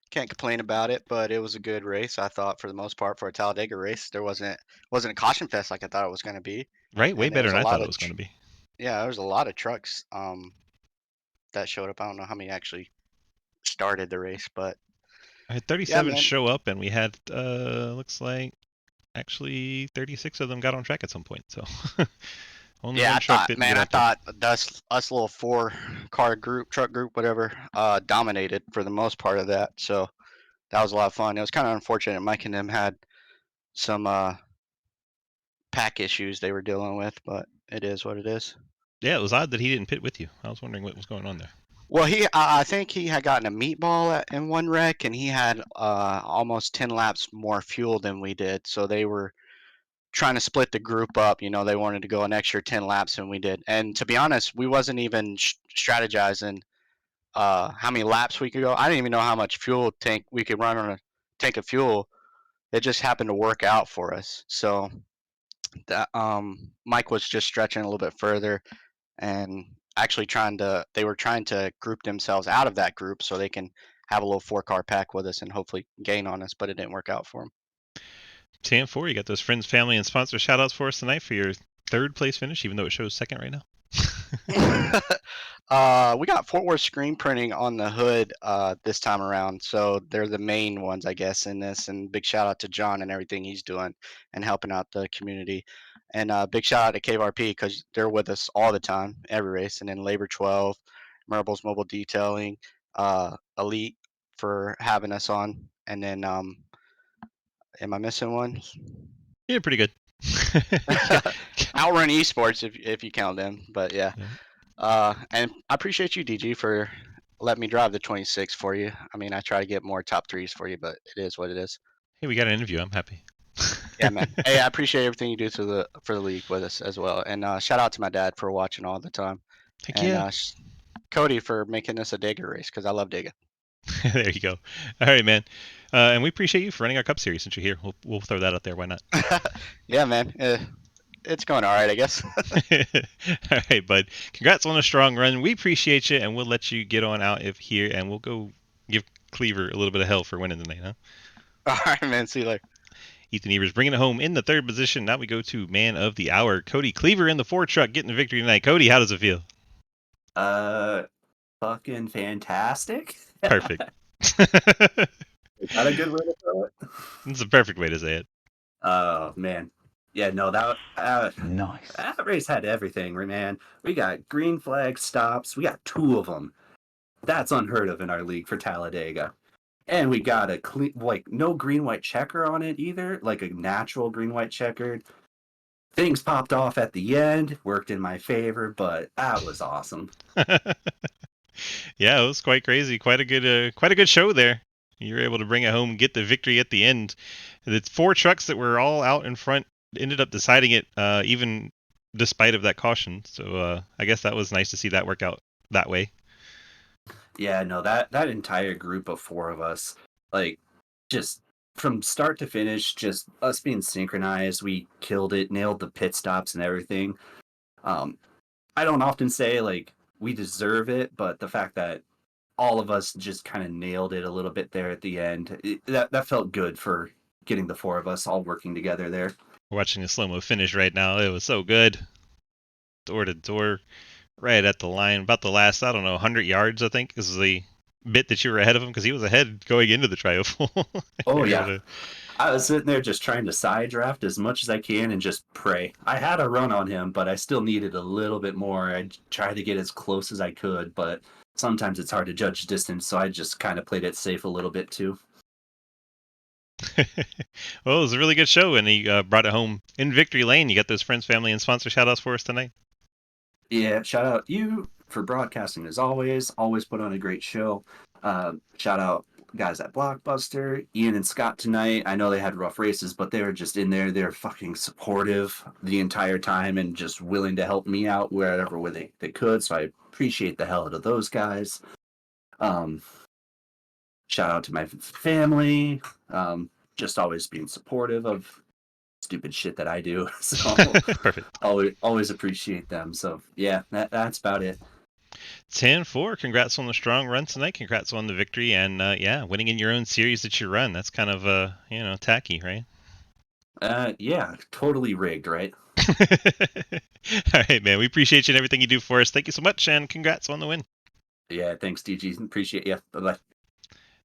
[SPEAKER 9] Can't complain about it, but it was a good race. I thought for the most part for a Talladega race, there wasn't a caution fest like I thought it was going to be,
[SPEAKER 1] Right, way
[SPEAKER 9] and there
[SPEAKER 1] better
[SPEAKER 9] was
[SPEAKER 1] than
[SPEAKER 9] a
[SPEAKER 1] I
[SPEAKER 9] lot
[SPEAKER 1] thought it
[SPEAKER 9] of
[SPEAKER 1] was going to be.
[SPEAKER 9] yeah, there was a lot of trucks that showed up. I don't know how many actually started the race, but
[SPEAKER 1] I had
[SPEAKER 9] yeah,
[SPEAKER 1] 37
[SPEAKER 9] man.
[SPEAKER 1] show up, and we had looks like actually 36 of them got on track at some point. So only
[SPEAKER 9] Yeah,
[SPEAKER 1] one
[SPEAKER 9] I
[SPEAKER 1] truck
[SPEAKER 9] thought,
[SPEAKER 1] didn't
[SPEAKER 9] man,
[SPEAKER 1] get
[SPEAKER 9] I
[SPEAKER 1] out there.
[SPEAKER 9] thought us little 4-car group, truck group, whatever, dominated for the most part of that. So that was a lot of fun. It was kind of unfortunate. Mike and them had some pack issues they were dealing with, but it is what it is.
[SPEAKER 1] Yeah, it was odd that he didn't pit with you. I was wondering what was going on there.
[SPEAKER 9] Well, I think he had gotten a meatball in one wreck, and he had almost 10 laps more fuel than we did. So they were trying to split the group up. You know, they wanted to go an extra 10 laps than we did. And to be honest, we wasn't even strategizing how many laps we could go. I didn't even know how much fuel tank we could run on a tank of fuel. It just happened to work out for us. So that Mike was just stretching a little bit further and actually they were trying to group themselves out of that group so they can have a little 4-car pack with us and hopefully gain on us, but it didn't work out for them.
[SPEAKER 1] TM4, you got those friends, family, and sponsor shout outs for us tonight for your third place finish, even though it shows second right now.
[SPEAKER 9] We got Fort Worth screen printing on the hood this time around, so they're the main ones, I guess, in this. And big shout out to John and everything he's doing and helping out the community. And big shout out to KVRP because they're with us all the time, every race. And then Labor 12, Marbles Mobile Detailing, Elite for having us on. And then, am I missing one?
[SPEAKER 1] Yeah, pretty good.
[SPEAKER 9] Outrun Esports if you count them, but yeah. And I appreciate you, DG, for letting me drive the 26 for you. I mean, I try to get more top threes for you, but it is what it is.
[SPEAKER 1] Hey, we got an interview. I'm happy.
[SPEAKER 9] Yeah, man. Hey, I appreciate everything you do for the league with us as well. And shout out to my dad for watching all the time.
[SPEAKER 1] Heck
[SPEAKER 9] And
[SPEAKER 1] yeah.
[SPEAKER 9] Cody for making this a Dega race because I love Dega.
[SPEAKER 1] There you go. All right, man. And we appreciate you for running our Cup Series since you're here. We'll throw that out there. Why not?
[SPEAKER 9] Yeah, man. It's going all right, I guess.
[SPEAKER 1] All right, bud. Congrats on a strong run. We appreciate you, and we'll let you get on out of here, and we'll go give Cleaver a little bit of hell for winning tonight, huh?
[SPEAKER 9] All right, man. See you later.
[SPEAKER 1] Ethan Evers bringing it home in the third position. Now we go to man of the hour, Cody Cleaver in the Ford truck getting the victory tonight. Cody, how does it feel?
[SPEAKER 7] Fucking fantastic.
[SPEAKER 1] Perfect.
[SPEAKER 7] Is that a good way to throw it?
[SPEAKER 1] It's a perfect way to say it.
[SPEAKER 7] Oh man, yeah, no, that
[SPEAKER 10] Nice.
[SPEAKER 7] that race had everything, man. We got green flag stops. We got 2 of them. That's unheard of in our league for Talladega. And we got a clean, like no green white checker on it either, like a natural green white checkered. Things popped off at the end, worked in my favor, but that was awesome.
[SPEAKER 1] Yeah, it was quite crazy. Quite a good show there. You were able to bring it home and get the victory at the end. The 4 trucks that were all out in front ended up deciding it, even despite of that caution. So I guess that was nice to see that work out that way.
[SPEAKER 7] Yeah, no, that entire group of 4 of us, like, just from start to finish, just us being synchronized, we killed it, nailed the pit stops and everything. I don't often say like we deserve it, but the fact that all of us just kind of nailed it a little bit there at the end, that felt good for getting the 4 of us all working together there.
[SPEAKER 1] We're watching a slow-mo finish right now. It was so good. Door to door, right at the line, about the last, I don't know, 100 yards, I think, is the bit that you were ahead of him because he was ahead going into the trioval.
[SPEAKER 7] Oh, yeah. I was sitting there just trying to side draft as much as I can and just pray. I had a run on him, but I still needed a little bit more. I tried to get as close as I could, but sometimes it's hard to judge distance, so I just kind of played it safe a little bit too.
[SPEAKER 1] Well, it was a really good show, and he brought it home in victory lane. You got those friends, family, and sponsor shout-outs for us tonight?
[SPEAKER 7] Yeah, shout out you for broadcasting as always. Always put on a great show. Shout out guys at Blockbuster, Ian and Scott tonight. I know they had rough races, but they were just in there. They're fucking supportive the entire time and just willing to help me out wherever they could. So I appreciate the hell out of those guys. Shout out to my family. Just always being supportive of stupid shit that I do. So
[SPEAKER 1] Perfect.
[SPEAKER 7] always appreciate them. So yeah, that's about it.
[SPEAKER 1] 10-4. Congrats on the strong run tonight. Congrats on the victory, and yeah, winning in your own series that you run. That's kind of tacky, right?
[SPEAKER 7] Yeah, totally rigged, right?
[SPEAKER 1] All right, man. We appreciate you and everything you do for us. Thank you so much, and congrats on the win.
[SPEAKER 7] Yeah, thanks, DG. Appreciate you. Bye-bye.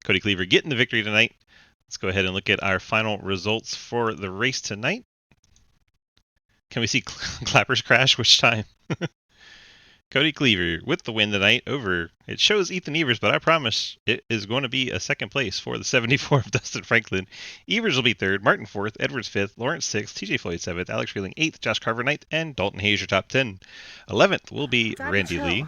[SPEAKER 1] Cody Cleaver getting the victory tonight. Let's go ahead and look at our final results for the race tonight. Can we see Clapper's crash? Which time? Cody Cleaver with the win tonight over, it shows Ethan Evers, but I promise it is going to be a second place for the 74 of Dustin Franklin. Evers will be third, Martin fourth, Edwards fifth, Lawrence sixth, TJ Floyd seventh, Alex Freeling eighth, Josh Carver ninth, and Dalton Hayes your top 10. 11th will be Randy Lee.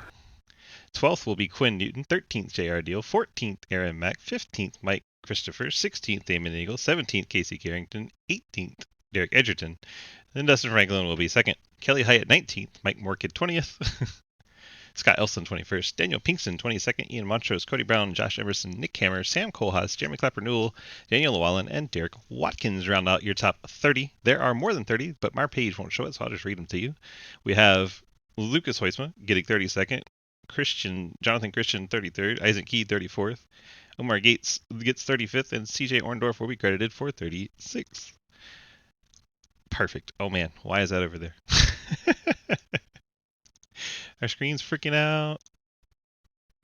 [SPEAKER 1] 12th will be Quinn Newton, 13th J.R. Deal, 14th Aaron Mack, 15th Mike Christopher, 16th Damon Eagle, 17th Casey Carrington, 18th Derek Edgerton. Then Dustin Franklin will be second. Kelly Hyatt 19th, Mike Morkid 20th. Scott Elson 21st, Daniel Pinkston 22nd, Ian Montrose, Cody Brown, Josh Emerson, Nick Hammer, Sam Kohlhaas, Jeremy Clapper Newell, Daniel Llewellyn, and Derek Watkins round out your top 30. There are more than 30, but my page won't show it, so I'll just read them to you. We have Lucas Hoisma getting 32nd, Jonathan Christian 33rd, Isaac Key 34th, Omar Gates gets 35th, and CJ Orndorff will be credited for 36th. Perfect. Oh man, why is that over there? Our screen's freaking out.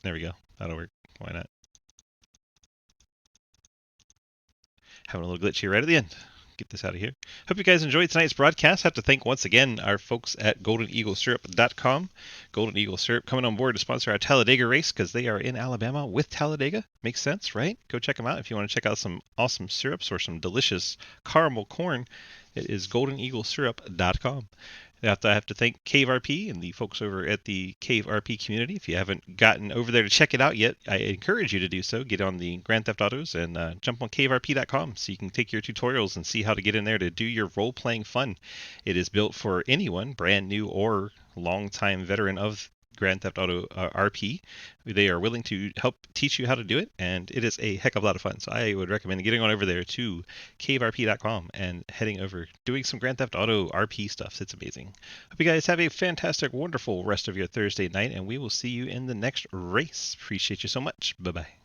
[SPEAKER 1] There we go. That'll work. Why not? Having a little glitch here right at the end. Get this out of here. Hope you guys enjoyed tonight's broadcast. Have to thank once again our folks at GoldenEagleSyrup.com. Golden Eagle Syrup coming on board to sponsor our Talladega race because they are in Alabama with Talladega. Makes sense, right? Go check them out if you want to check out some awesome syrups or some delicious caramel corn. It is GoldenEagleSyrup.com. I have to thank Cave RP and the folks over at the Cave RP community. If you haven't gotten over there to check it out yet, I encourage you to do so. Get on the Grand Theft Autos and jump on caverp.com so you can take your tutorials and see how to get in there to do your role-playing fun. It is built for anyone, brand new or long-time veteran of Grand Theft Auto RP. They are willing to help teach you how to do it, and it is a heck of a lot of fun. So I would recommend getting on over there to caverp.com and heading over, doing some Grand Theft Auto RP stuff. It's amazing. Hope you guys have a fantastic, wonderful rest of your Thursday night, and we will see you in the next race. Appreciate you so much. Bye-bye.